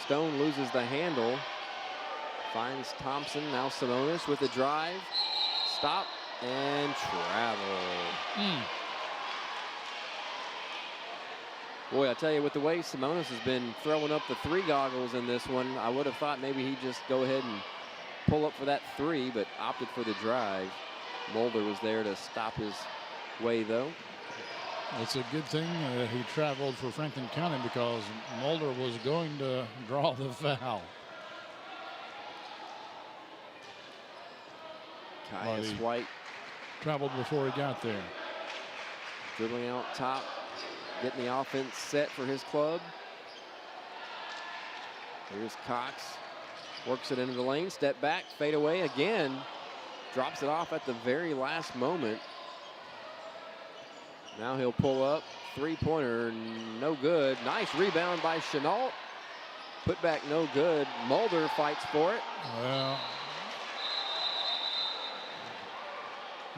Stone loses the handle. Finds Thompson. Now Simonis with the drive. Stop and travel. Boy, I tell you, with the way Simonis has been throwing up the 3 goggles in this one, I would have thought maybe he'd just go ahead and pull up for that 3, but opted for the drive. Mulder was there to stop his way, though. It's a good thing he traveled for Franklin County because Mulder was going to draw the foul. Caius White traveled before he got there. Dribbling out top, getting the offense set for his club. Here's Cox, works it into the lane, step back, fade away again. Drops it off at the very last moment. Now he'll pull up, 3-pointer, no good. Nice rebound by Chenault. Put back, no good. Mulder fights for it. Well,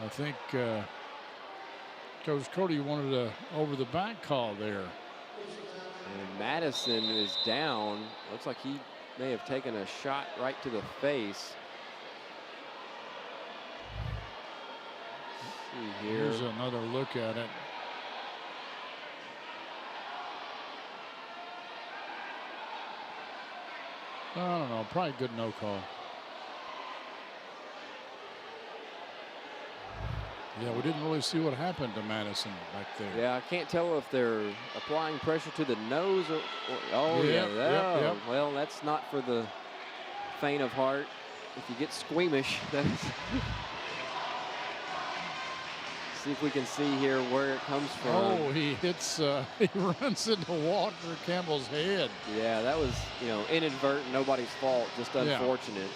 I think Coach Cody wanted a over-the-back call there. And Madison is down. Looks like he may have taken a shot right to the face. Let's see here. Here's another look at it. I don't know, probably good no call. Yeah, we didn't really see what happened to Madison back there. Yeah, I can't tell if they're applying pressure to the nose or oh, Yep, yeah. yep. Well, that's not for the faint of heart. If you get squeamish, that's see if we can see here where it comes from. Oh, he hits, he runs into Walter Campbell's head. Yeah, that was, inadvertent, nobody's fault, just unfortunate.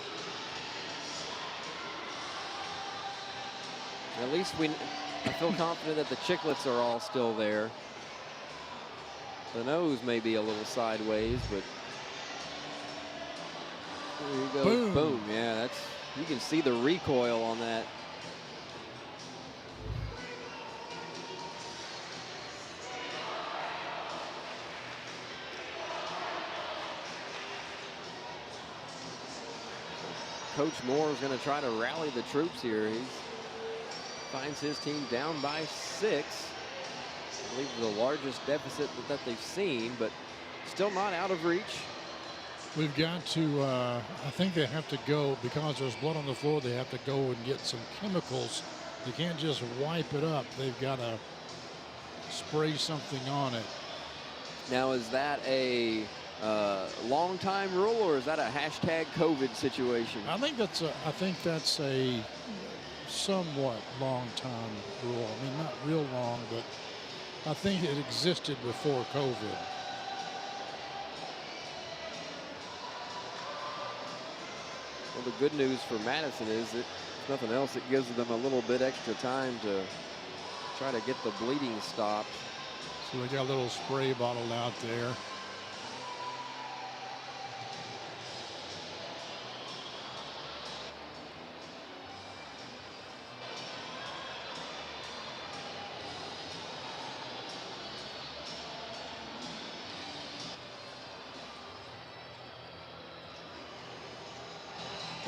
At least I feel confident that the chiclets are all still there. The nose may be a little sideways, but there you go. Boom. Boom. Yeah, you can see the recoil on that. Coach Moore is going to try to rally the troops here. He finds his team down by 6. I believe the largest deficit that they've seen, but still not out of reach. We've got to, I think they have to go, because there's blood on the floor, they have to go and get some chemicals. They can't just wipe it up. They've got to spray something on it. Now, is that a long time rule, or is that a hashtag COVID situation? I think that's a somewhat long time rule. I mean, not real long, but I think it existed before COVID. Well, the good news for Madison is that if nothing else, it gives them a little bit extra time to try to get the bleeding stopped. So we got a little spray bottle out there.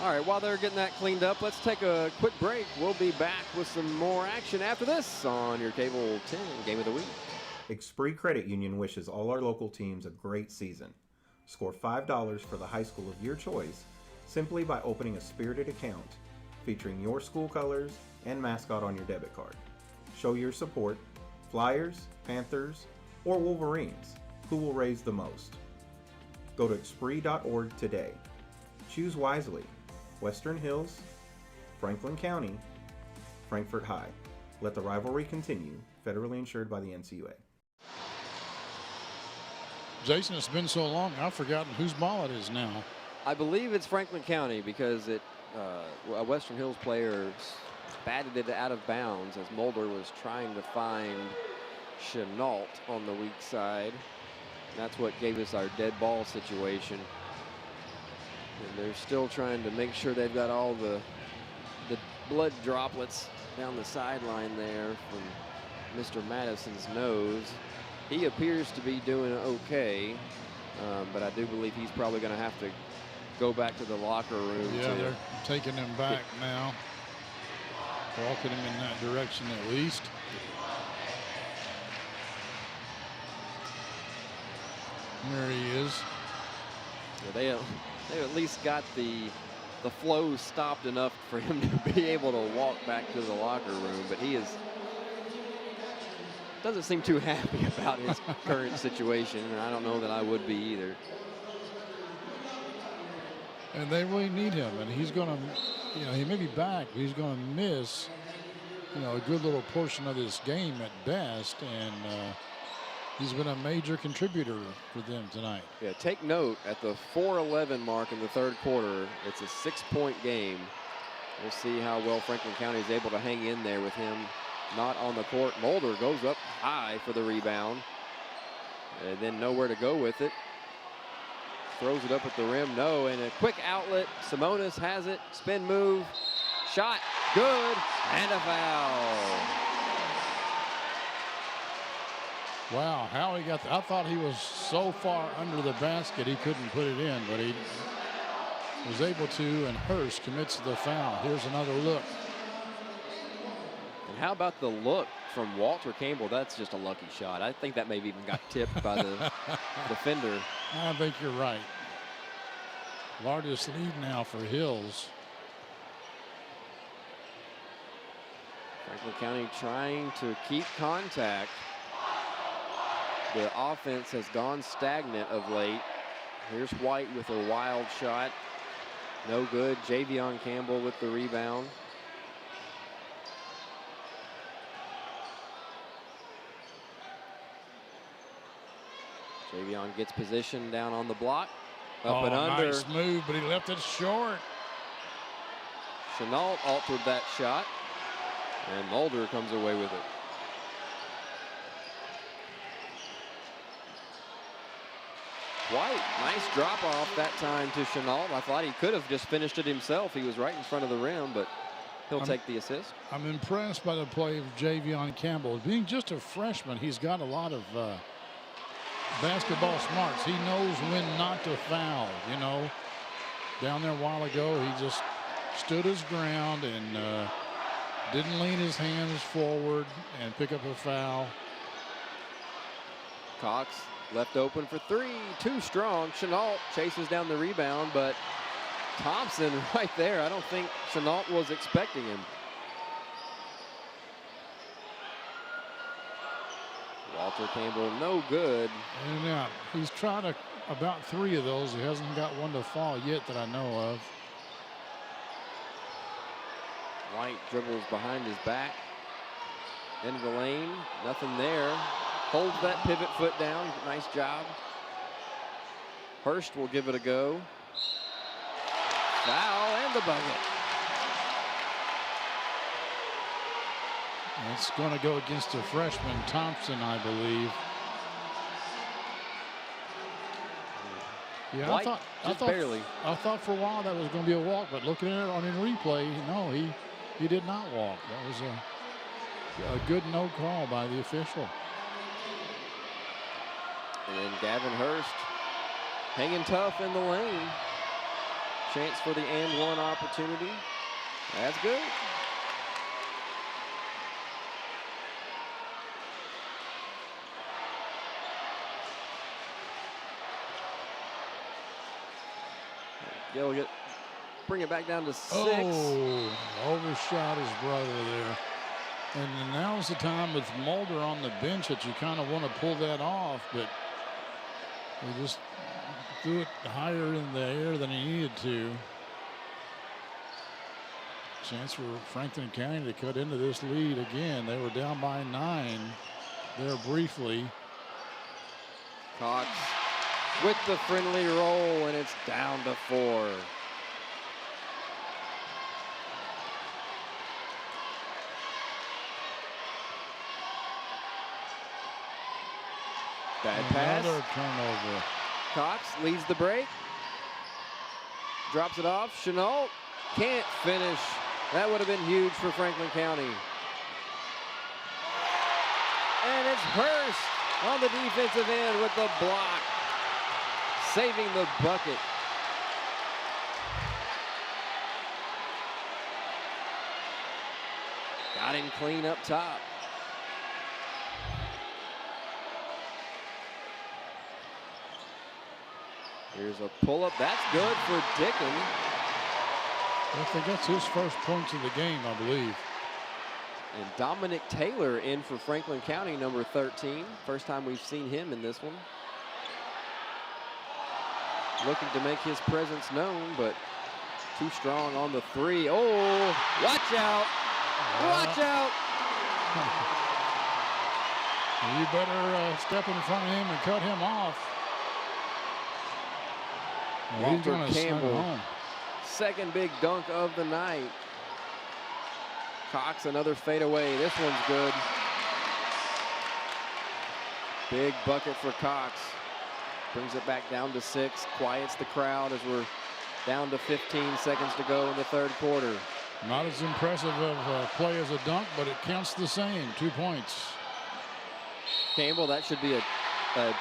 All right, while they're getting that cleaned up, let's take a quick break. We'll be back with some more action after this on your Cable 10 Game of the Week. Expree Credit Union wishes all our local teams a great season. Score $5 for the high school of your choice simply by opening a spirited account featuring your school colors and mascot on your debit card. Show your support. Flyers, Panthers, or Wolverines. Who will raise the most? Go to expree.org today. Choose wisely. Western Hills, Franklin County, Frankfort High. Let the rivalry continue. Federally insured by the NCUA. Jason, it's been so long, I've forgotten whose ball it is now. I believe it's Franklin County because a Western Hills player batted it out of bounds as Mulder was trying to find Chenault on the weak side. That's what gave us our dead ball situation. And they're still trying to make sure they've got all the blood droplets down the sideline there from Mr. Madison's nose. He appears to be doing okay, but I do believe he's probably going to have to go back to the locker room. Yeah, they're taking him back now. Walking him in that direction at least. There he is. Yeah, they at least got the flow stopped enough for him to be able to walk back to the locker room, but he doesn't seem too happy about his current situation, and I don't know that I would be either. And they really need him, and he's going to, he may be back, but he's going to miss, a good little portion of this game at best, and he's been a major contributor for them tonight. Yeah, take note, at the 4:11 mark in the third quarter, it's a 6-point game. We'll see how well Franklin County is able to hang in there with him not on the court. Mulder goes up high for the rebound, and then nowhere to go with it. Throws it up at the rim, no, and a quick outlet. Simonis has it, spin move, shot, good, and a foul. Wow, how he got I thought he was so far under the basket he couldn't put it in, but he was able to, and Hurst commits the foul. Here's another look. And how about the look from Walter Campbell? That's just a lucky shot. I think that maybe even got tipped by the defender. I think you're right. Largest lead now for Hills. Franklin County trying to keep contact. The offense has gone stagnant of late. Here's White with a wild shot. No good. Javion Campbell with the rebound. Javion gets position down on the block. Up and under. Nice move, but he left it short. Chenault altered that shot, and Mulder comes away with it. White, nice drop off that time to Chenault. I thought he could have just finished it himself. He was right in front of the rim, but he'll take the assist. I'm impressed by the play of Javion Campbell. Being just a freshman, he's got a lot of basketball smarts. He knows when not to foul, Down there a while ago, he just stood his ground and didn't lean his hands forward and pick up a foul. Cox left open for three, too strong. Chenault chases down the rebound, but Thompson right there. I don't think Chenault was expecting him. Walter Campbell, no good. And he's tried about 3 of those. He hasn't got one to fall yet that I know of. White dribbles behind his back. Into the lane, nothing there. Holds that pivot foot down, nice job. Hurst will give it a go. Foul and the bucket. It's going to go against the freshman Thompson, I believe. Yeah, White, barely. I thought for a while that was going to be a walk, but looking at it on in replay, no, he did not walk. That was a good no call by the official. And then Gavin Hurst hanging tough in the lane. Chance for the and one opportunity. That's good. Gilligan, bring it back down to 6. Oh, overshot his brother there. And now's the time with Mulder on the bench that you kind of want to pull that off, but he just threw it higher in the air than he needed to. Chance for Franklin County to cut into this lead again. They were down by 9 there briefly. Cox with the friendly roll, and it's down to 4. Bad pass. Another turnover. Cox leads the break. Drops it off. Chenault can't finish. That would have been huge for Franklin County. And it's Hurst on the defensive end with the block, saving the bucket. Got him clean up top. Here's a pull-up. That's good for Dickin. I think that's his first points of the game, I believe. And Dominic Taylor in for Franklin County, number 13. First time we've seen him in this one. Looking to make his presence known, but too strong on the 3. Oh, watch out. Watch out. You better step in front of him and cut him off. Well, he's Walter gonna send it Campbell, home. second big dunk of the night. Cox, another fadeaway. This one's good. Big bucket for Cox. Brings it back down to 6. Quiets the crowd as we're down to 15 seconds to go in the third quarter. Not as impressive of a play as a dunk, but it counts the same. 2 points. Campbell, that should be a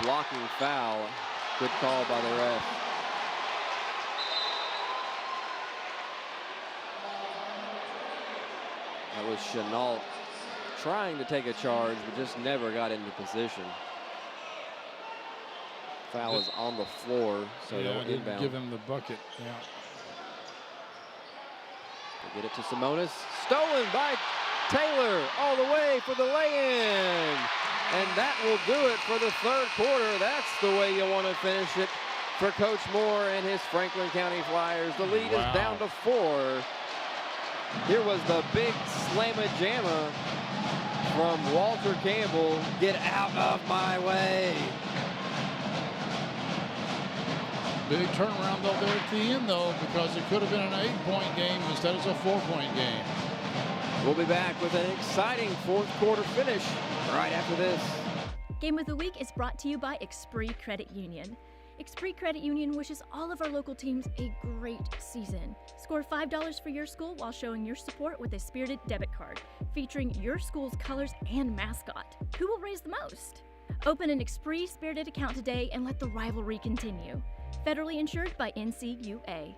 blocking foul. Good call by the ref. That was Chenault trying to take a charge, but just never got into position. Foul is on the floor, so yeah, they'll didn't inbound. give him the bucket. Yeah. They get it to Simonis. Stolen by Taylor all the way for the lay-in. And that will do it for the third quarter. That's the way you want to finish it for Coach Moore and his Franklin County Flyers. The lead is down to 4. Here was the big slamma-jamma from Walter Campbell. Get out of my way. Big turnaround though there at the end though, because it could have been an 8-point game instead of a 4-point game. We'll be back with an exciting fourth quarter finish right after this. Game of the Week is brought to you by Expree Credit Union. Expree Credit Union wishes all of our local teams a great season. Score $5 for your school while showing your support with a spirited debit card featuring your school's colors and mascot. Who will raise the most? Open an Expree Spirited account today and let the rivalry continue. Federally insured by NCUA.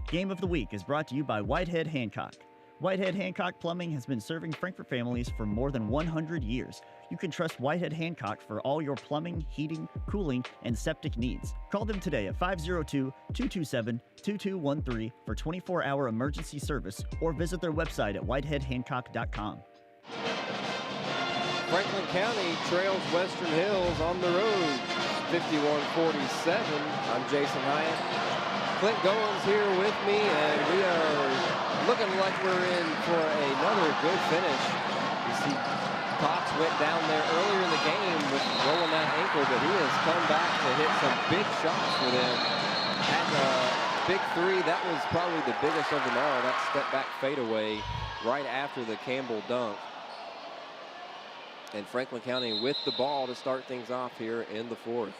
Game of the Week is brought to you by Whitehead Hancock. Whitehead Hancock Plumbing has been serving Frankfort families for more than 100 years. You can trust Whitehead Hancock for all your plumbing, heating, cooling, and septic needs. Call them today at 502-227-2213 for 24-hour emergency service or visit their website at whiteheadhancock.com. Franklin County trails Western Hills on the road, 51-47. I'm Jason Hyatt. Clint Goins here with me, and we are looking like we're in for another good finish. You see Cox went down there earlier in the game with rolling that ankle, but he has come back to hit some big shots for them. Had a big 3, that was probably the biggest of them all, that step back fadeaway right after the Campbell dunk. And Franklin County with the ball to start things off here in the fourth.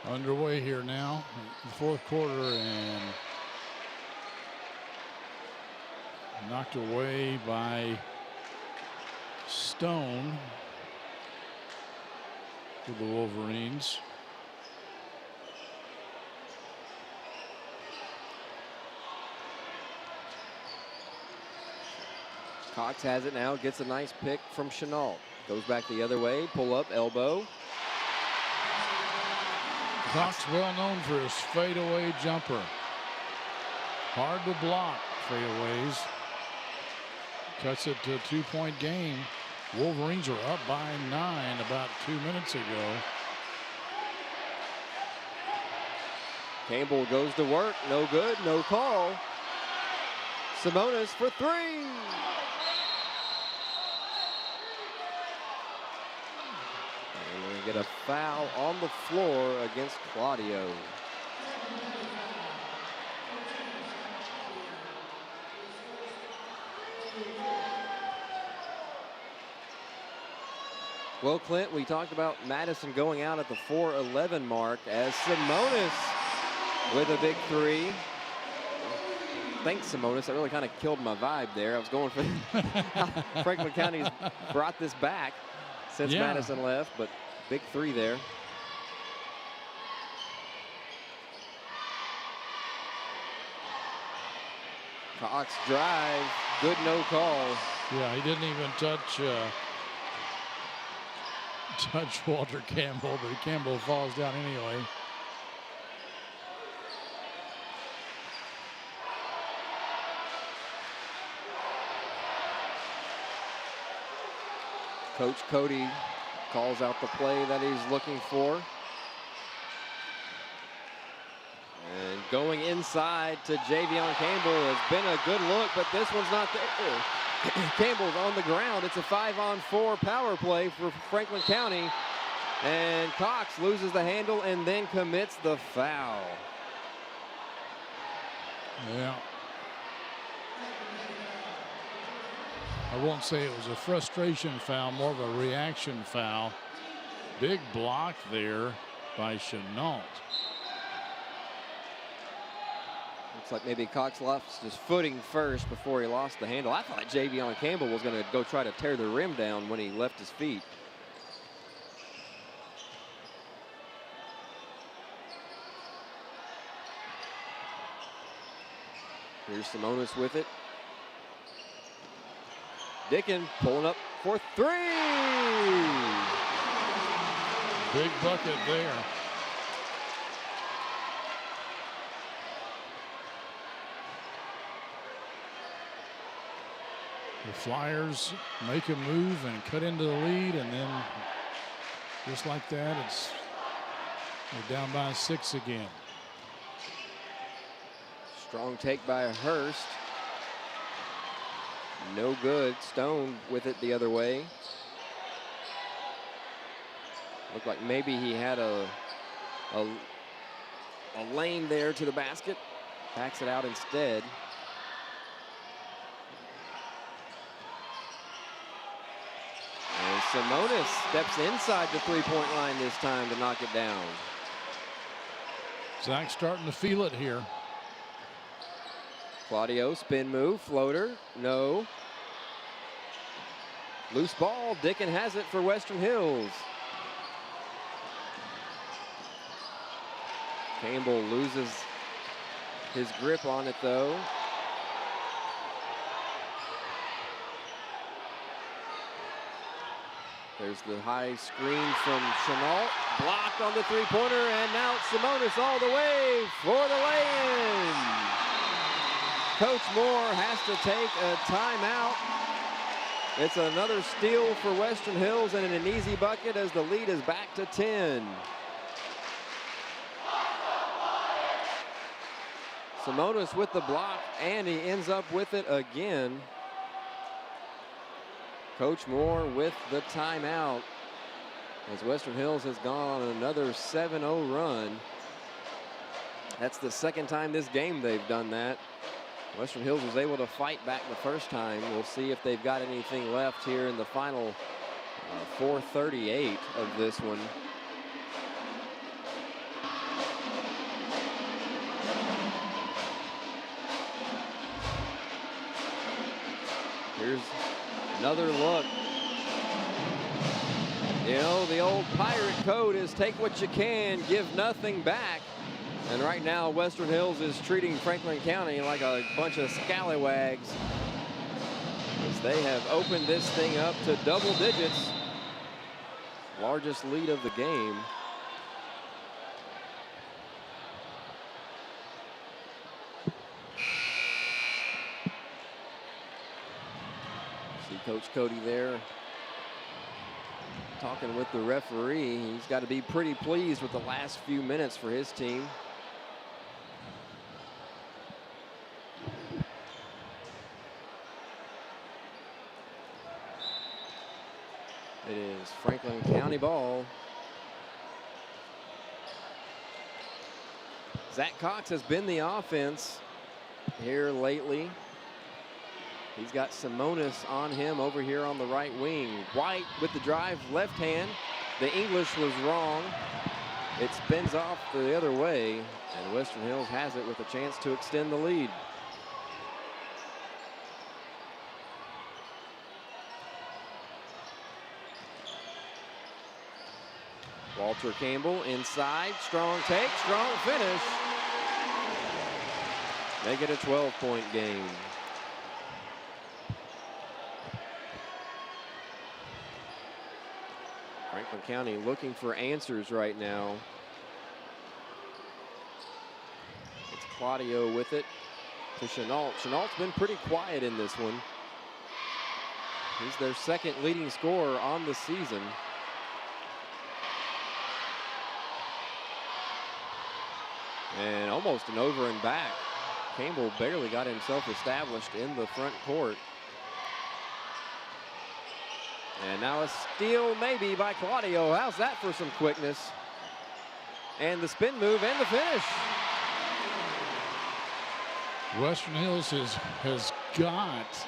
Underway here now, the fourth quarter, and knocked away by Stone for the Wolverines. Cox has it now, gets a nice pick from Chenault. Goes back the other way, pull up, elbow. Cox well known for his fadeaway jumper. Hard to block fadeaways. Cuts it to a 2-point game. Wolverines are up by 9 about 2 minutes ago. Campbell goes to work, no good, no call. Simonis for 3. And we get a foul on the floor against Claudio. Well, Clint, we talked about Madison going out at the 4:11 mark as Simonis with a big 3. Thanks, Simonis. That really kind of killed my vibe there. I was going for Franklin County's brought this back since Madison left, but big 3 there. Cox drive, good no call. Yeah, he didn't even touch Walter Campbell, but Campbell falls down anyway. Coach Cody calls out the play that he's looking for. And going inside to Javion Campbell has been a good look, but this one's not there. Campbell's on the ground. It's a 5-on-4 power play for Franklin County. And Cox loses the handle and then commits the foul. Yeah. I won't say it was a frustration foul, more of a reaction foul. Big block there by Chenault. Looks like maybe Cox lost his footing first before he lost the handle. I thought Javion Campbell was going to go try to tear the rim down when he left his feet. Here's Simonis with it. Dickin pulling up for 3. Big bucket there. The Flyers make a move and cut into the lead, and then just like that, they're down by 6 again. Strong take by Hurst. No good. Stone with it the other way. Looked like maybe he had a lane there to the basket. Backs it out instead. And Simonis steps inside the three-point line this time to knock it down. Zach starting to feel it here. Claudio, spin move, floater, no. Loose ball, Dickin has it for Western Hills. Campbell loses his grip on it though. There's the high screen from Chenault, blocked on the three-pointer, and now it's Simonis all the way for the lay-in. Coach Moore has to take a timeout. It's another steal for Western Hills and an easy bucket as the lead is back to 10. Simonis with the block, and he ends up with it again. Coach Moore with the timeout. as Western Hills has gone on another 7-0 run. That's the second time this game they've done that. Western Hills was able to fight back the first time. We'll see if they've got anything left here in the final 4:38 of this one. Here's another look. You know, the old pirate code is take what you can, give nothing back. And right now, Western Hills is treating Franklin County like a bunch of scallywags, as they have opened this thing up to double digits. Largest lead of the game. See Coach Cody there talking with the referee. He's got to be pretty pleased with the last few minutes for his team. It is Franklin County ball. Zach Cox has been the offense here lately. He's got Simonis on him over here on the right wing. White with the drive, left hand. The English was wrong. It spins off the other way, and Western Hills has it with a chance to extend the lead. Walter Campbell inside, strong take, strong finish. Make it a 12-point game. Franklin County looking for answers right now. It's Claudio with it to Chenault. Chenault's been pretty quiet in this one. He's their second leading scorer on the season. And almost an over and back. Campbell barely got himself established in the front court. And now a steal maybe by Claudio. How's that for some quickness? And the spin move and the finish. Western Hills has got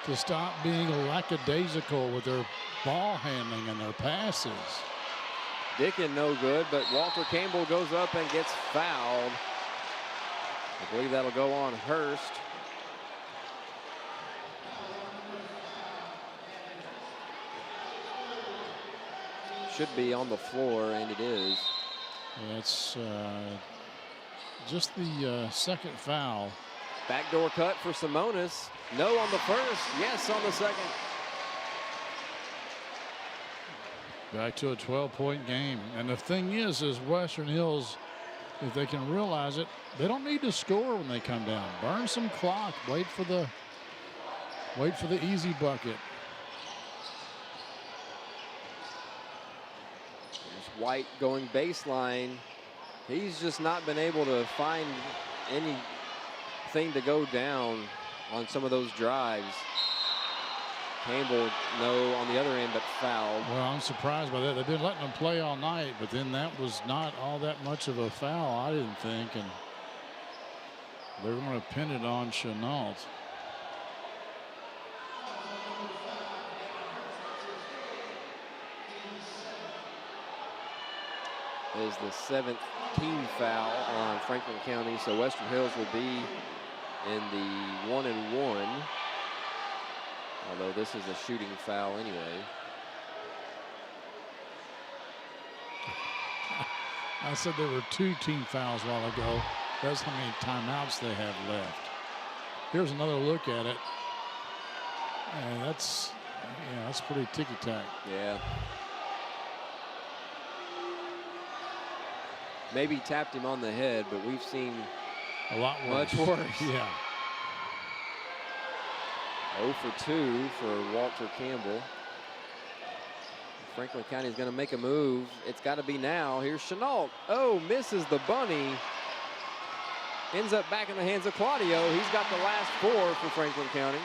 to stop being lackadaisical with their ball handling and their passes. Dickin no good, but Walter Campbell goes up and gets fouled. I believe that'll go on Hurst. Should be on the floor, and it is. That's just the second foul. Backdoor cut for Simonis. No on the first, yes on the second. Back to a 12-point game. And the thing is Western Hills, if they can realize it, they don't need to score when they come down. Burn some clock. Wait for the easy bucket. There's White going baseline. He's just not been able to find anything to go down on some of those drives. Campbell, no on the other end, but fouled. Well, I'm surprised by that. They've been letting them play all night, but then that was not all that much of a foul, I didn't think. And they're going to pin it on Chenault. Is the 7th team foul on Franklin County, so Western Hills will be in the 1-and-1. Although this is a shooting foul anyway. I said there were 2 team fouls a while ago. That's how many timeouts they have left. Here's another look at it. And that's pretty ticky-tack. Yeah. Maybe tapped him on the head, but we've seen a lot worse. Much worse. Yeah. 0 for 2 for Walter Campbell. Franklin County is going to make a move. It's got to be now. Here's Chenault. Oh, misses the bunny. Ends up back in the hands of Claudio. He's got the last 4 for Franklin County.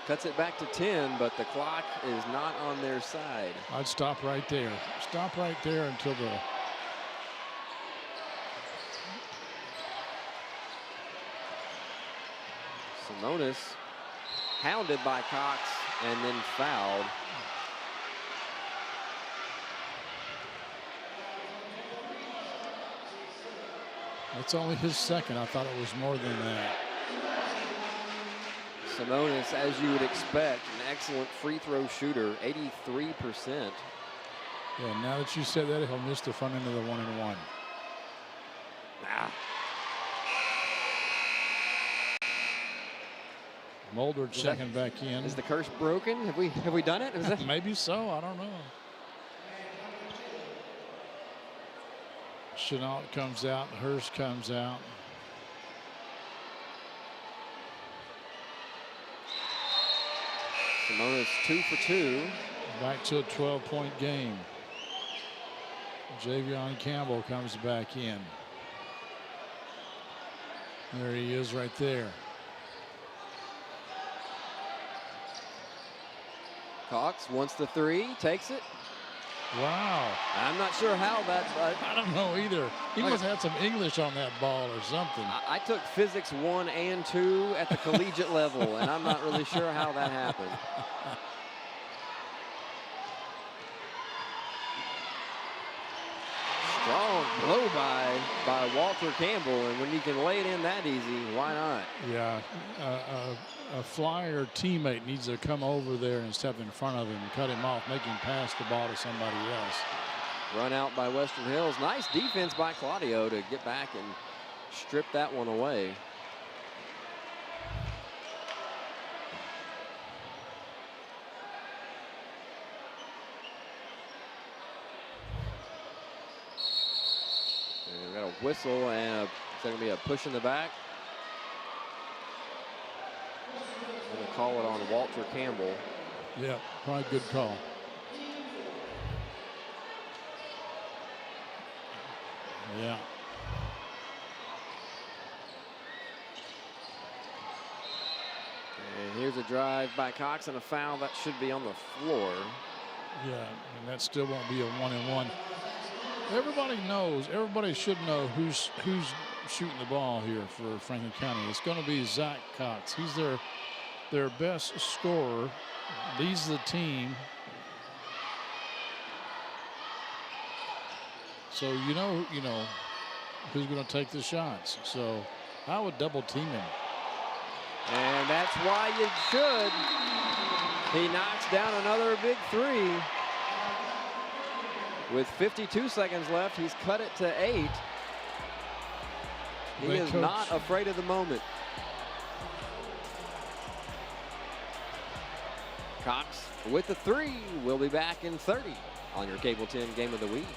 Cuts it back to 10, but the clock is not on their side. I'd stop right there. Stop right there until the... Simonis hounded by Cox and then fouled. That's only his second. I thought it was more than that. Simonis, as you would expect, an excellent free throw shooter, 83%. Yeah, now that you said that, he'll miss the front end of the 1-and-1. Mulder checking back in. Is the curse broken? Have we done it? Is that... Maybe so. I don't know. Chenault comes out. Hurst comes out. Simonis 2 for 2. Back to a 12-point game. Javion Campbell comes back in. There he is right there. Cox wants the three, takes it. Wow. I'm not sure how that... I don't know either. He must have had some English on that ball or something. I took physics 1 and 2 at the collegiate level, and I'm not really sure how that happened. Strong blow by Walter Campbell, and when you can lay it in that easy, why not? Yeah, a Flyer teammate needs to come over there and step in front of him and cut him off, make him pass the ball to somebody else. Run out by Western Hills. Nice defense by Claudio to get back and strip that one away. And we got a whistle, and it's going to be a push in the back. Going to call it on Walter Campbell. Yeah, probably good call. Yeah. And here's a drive by Cox and a foul that should be on the floor. Yeah, and that still won't be a 1-and-1. Everybody knows, everybody should know who's shooting the ball here for Franklin County. It's going to be Zach Cox. He's their best scorer, leads the team. So you know who's going to take the shots. So I would double team him. And that's why you should. He knocks down another big three. With 52 seconds left, he's cut it to 8. He is not afraid of the moment. Cox with the 3. We'll be back in 30 on your Cable 10 Game of the Week.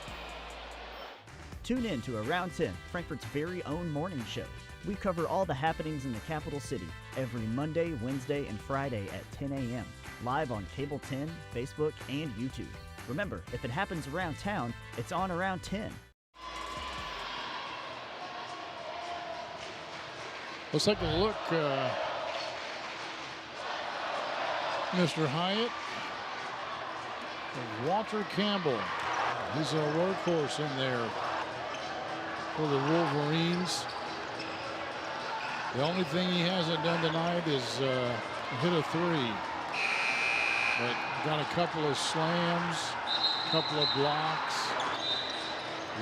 Tune in to Around 10, Frankfort's very own morning show. We cover all the happenings in the capital city every Monday, Wednesday, and Friday at 10 a.m. live on Cable 10, Facebook, and YouTube. Remember, if it happens around town, it's on Around 10. Let's take a look, Mr. Hyatt. Walter Campbell. He's a workhorse in there for the Wolverines. The only thing he hasn't done tonight is hit a 3. But got a couple of slams, a couple of blocks,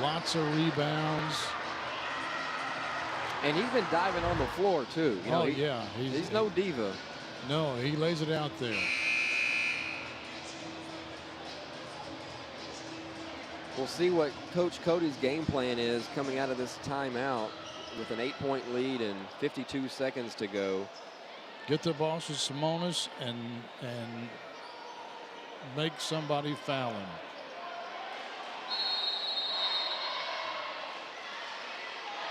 lots of rebounds. And he's been diving on the floor, too. You know, yeah. He's no diva. No, he lays it out there. We'll see what Coach Cody's game plan is coming out of this timeout with an 8-point lead and 52 seconds to go. Get the ball to Simonis and make somebody foul him.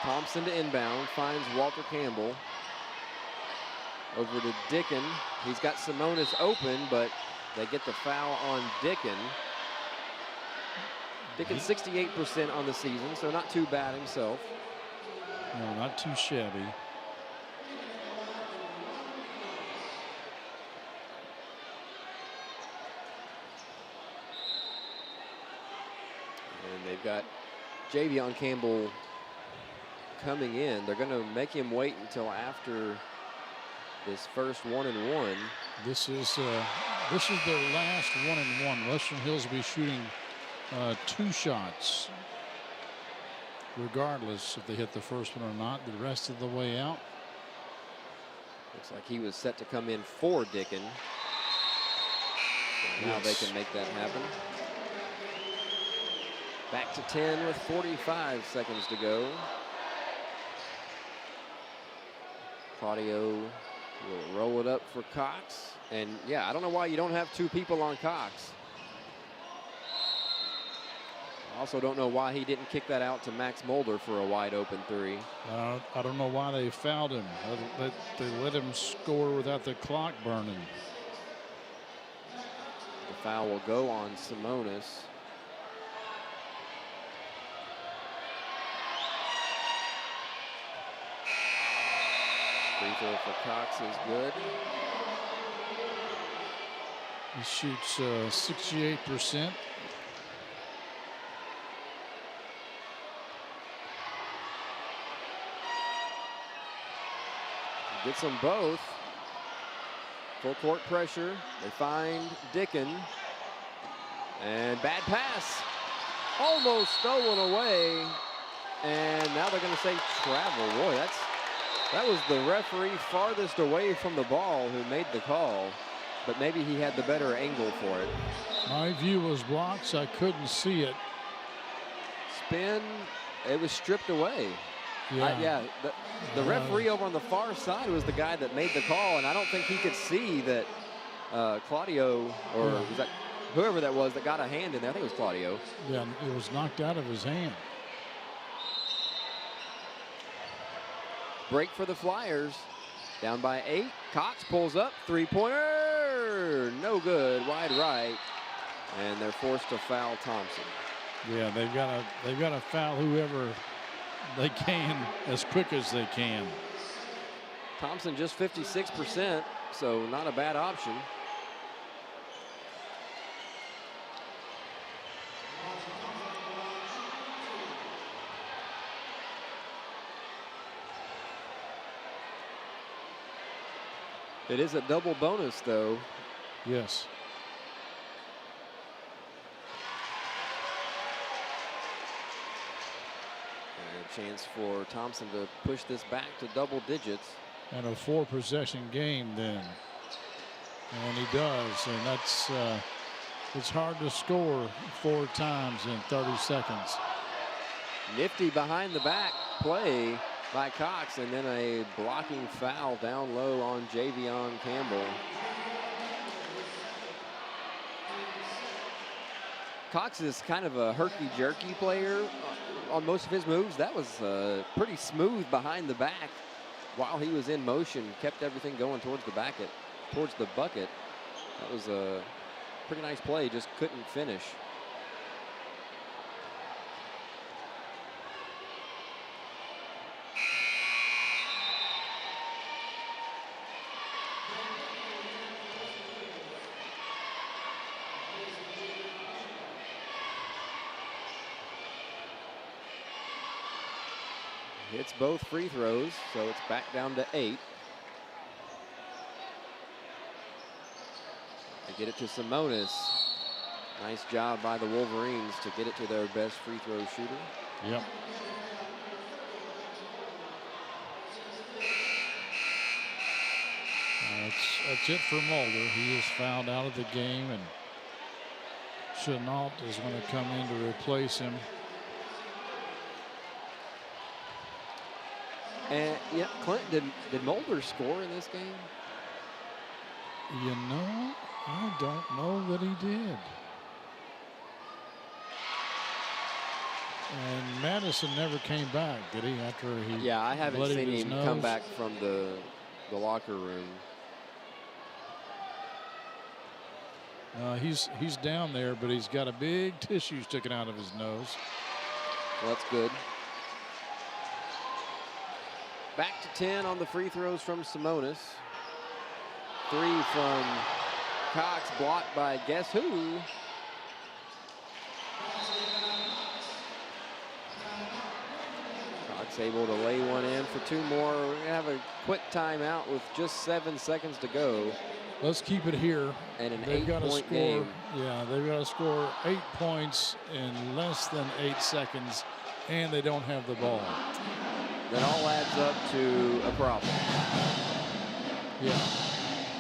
Thompson to inbound, finds Walter Campbell. Over to Dickin. He's got Simonis open, but they get the foul on Dickin. Dickin 68% on the season, so not too bad himself. No, not too shabby. They've got Javion Campbell coming in. They're going to make him wait until after this first 1-and-1. This is their last 1-and-1. Western Hills will be shooting 2 shots, regardless if they hit the first one or not, the rest of the way out. Looks like he was set to come in for Dickin. So now they can make that happen. Back to 10 with 45 seconds to go. Claudio will roll it up for Cox. And yeah, I don't know why you don't have 2 people on Cox. I also don't know why he didn't kick that out to Max Mulder for a wide open 3. I don't know why they fouled him. They let him score without the clock burning. The foul will go on Simonis. Free throw for Cox is good. He shoots 68%. Gets them both. Full court pressure. They find Dickin. And bad pass. Almost stolen away. And now they're going to say travel. Boy, that was the referee farthest away from the ball who made the call. But maybe he had the better angle for it. My view was blocked, so I couldn't see it. Spin. It was stripped away. Yeah. The referee over on the far side was the guy that made the call, and I don't think he could see that Claudio, or was that whoever that was that got a hand in there. I think it was Claudio. Yeah, it was knocked out of his hand. Break for the Flyers. Down by 8. Cox pulls up. 3-pointer. No good. Wide right. And they're forced to foul Thompson. Yeah, they've got to foul whoever they can as quick as they can. Thompson just 56%, so not a bad option. It is a double bonus, though. Yes. Chance for Thompson to push this back to double digits. And a 4-possession game then. And he does. And that's it's hard to score 4 times in 30 seconds. Nifty behind the back play by Cox, and then a blocking foul down low on Javion Campbell. Cox is kind of a herky-jerky player on most of his moves. That was pretty smooth behind the back while he was in motion. Kept everything going towards the bucket. That was a pretty nice play, just couldn't finish. Hits both free throws, so it's back down to 8. They get it to Simonis. Nice job by the Wolverines to get it to their best free throw shooter. Yep. That's it for Mulder. He is fouled out of the game, and Chenault is going to come in to replace him. And yeah, Clint, did Mulder score in this game? You know, I don't know that he did. And Madison never came back, did he? After he I haven't bloodied seen his him nose? come back from the locker room. He's down there, but he's got a big tissue sticking out of his nose. Well, that's good. Back to 10 on the free throws from Simonis. 3 from Cox, blocked by guess who? Clock's able to lay one in for 2 more. We're going to have a quick timeout with just 7 seconds to go. Let's keep it here. And an they've got to 8-point score. game. Yeah, they've got to score 8 points in less than 8 seconds, and they don't have the ball. That all adds up to a problem. Yeah.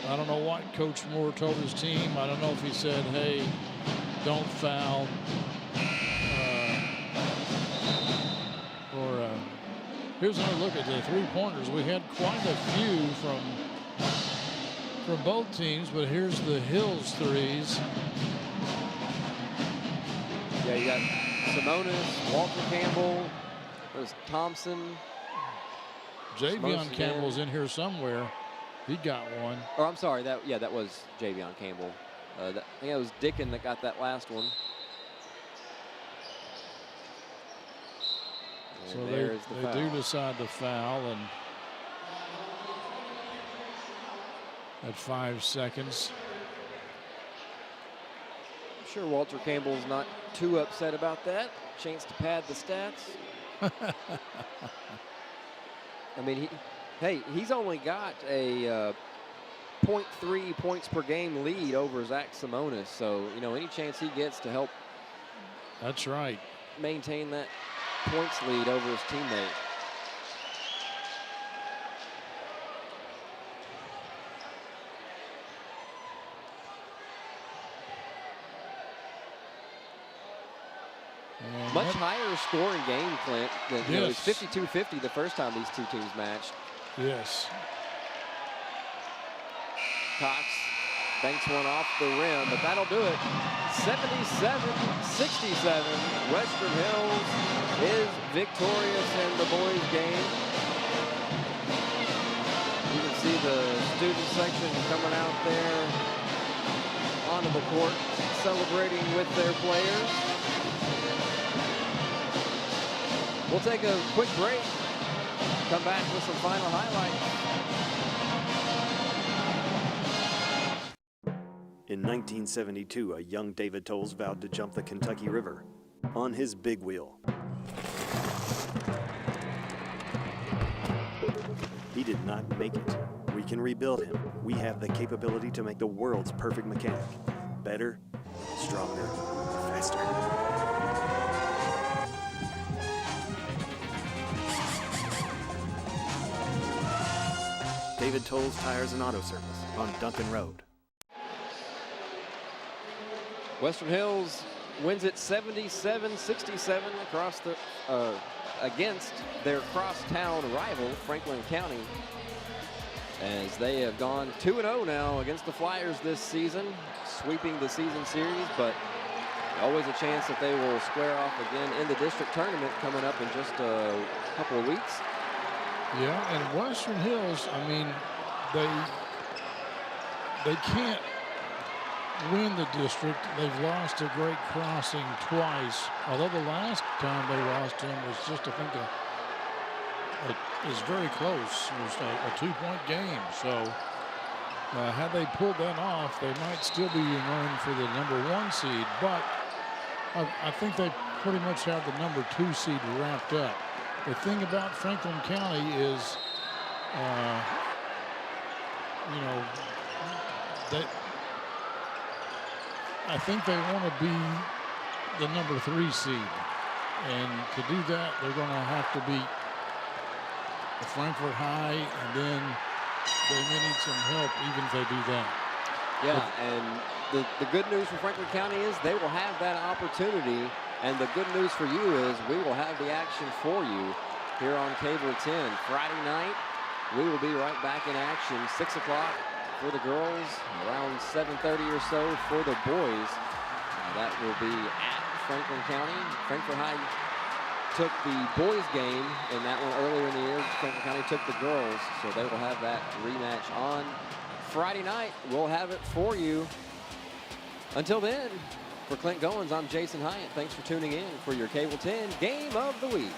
I don't know what Coach Moore told his team. I don't know if he said, hey, don't foul. Here's another look at the 3-pointers. We had quite a few from both teams, but here's the Hills threes. Yeah, you got Simonis, Walter Campbell, there's Thompson. Javion Campbell's in here somewhere. He got one. Oh, I'm sorry. That was Javion Campbell. I think it was Dickin that got that last one. So they do decide to foul, and at 5 seconds. I'm sure Walter Campbell's not too upset about that. Chance to pad the stats. I mean, he's only got a 0.3 points per game lead over Zach Simonis. So, you know, any chance he gets to help. That's right. Maintain that points lead over his teammate. Much higher scoring game, Clint. Than, you know, it was 52-50 the first time these two teams matched. Yes. Cox banks one off the rim, but that'll do it. 77-67. Western Hills is victorious in the boys' game. You can see the student section coming out there onto the court, celebrating with their players. We'll take a quick break. Come back with some final highlights. In 1972, a young David Tolles vowed to jump the Kentucky River on his big wheel. He did not make it. We can rebuild him. We have the capability to make the world's perfect mechanic. Better, stronger, faster. David Tolles Tires and Auto Service on Duncan Road. Western Hills wins it 77-67 across the against their crosstown rival, Franklin County, as they have gone 2-0 now against the Flyers this season, sweeping the season series, but always a chance that they will square off again in the district tournament coming up in just a couple of weeks. Yeah, and Western Hills, I mean, they can't win the district. They've lost to Great Crossing twice, although the last time they lost to them was just, I think, it was very close. It was a 2-point game. So had they pulled that off, they might still be in line for the #1 seed. But I think they pretty much have the #2 seed wrapped up. The thing about Franklin County is, you know, I think they want to be the #3 seed. And to do that, they're going to have to beat the Frankfort High, and then they may need some help even if they do that. Yeah, and the good news for Franklin County is they will have that opportunity. And the good news for you is we will have the action for you here on Cable 10. Friday night, we will be right back in action, 6 o'clock for the girls, around 7:30 or so for the boys. That will be at Franklin County. Frankfort High took the boys game in that one earlier in the year. Franklin County took the girls, so they will have that rematch on Friday night. We'll have it for you. Until then, for Clint Goins, I'm Jason Hyatt. Thanks for tuning in for your Cable 10 Game of the Week.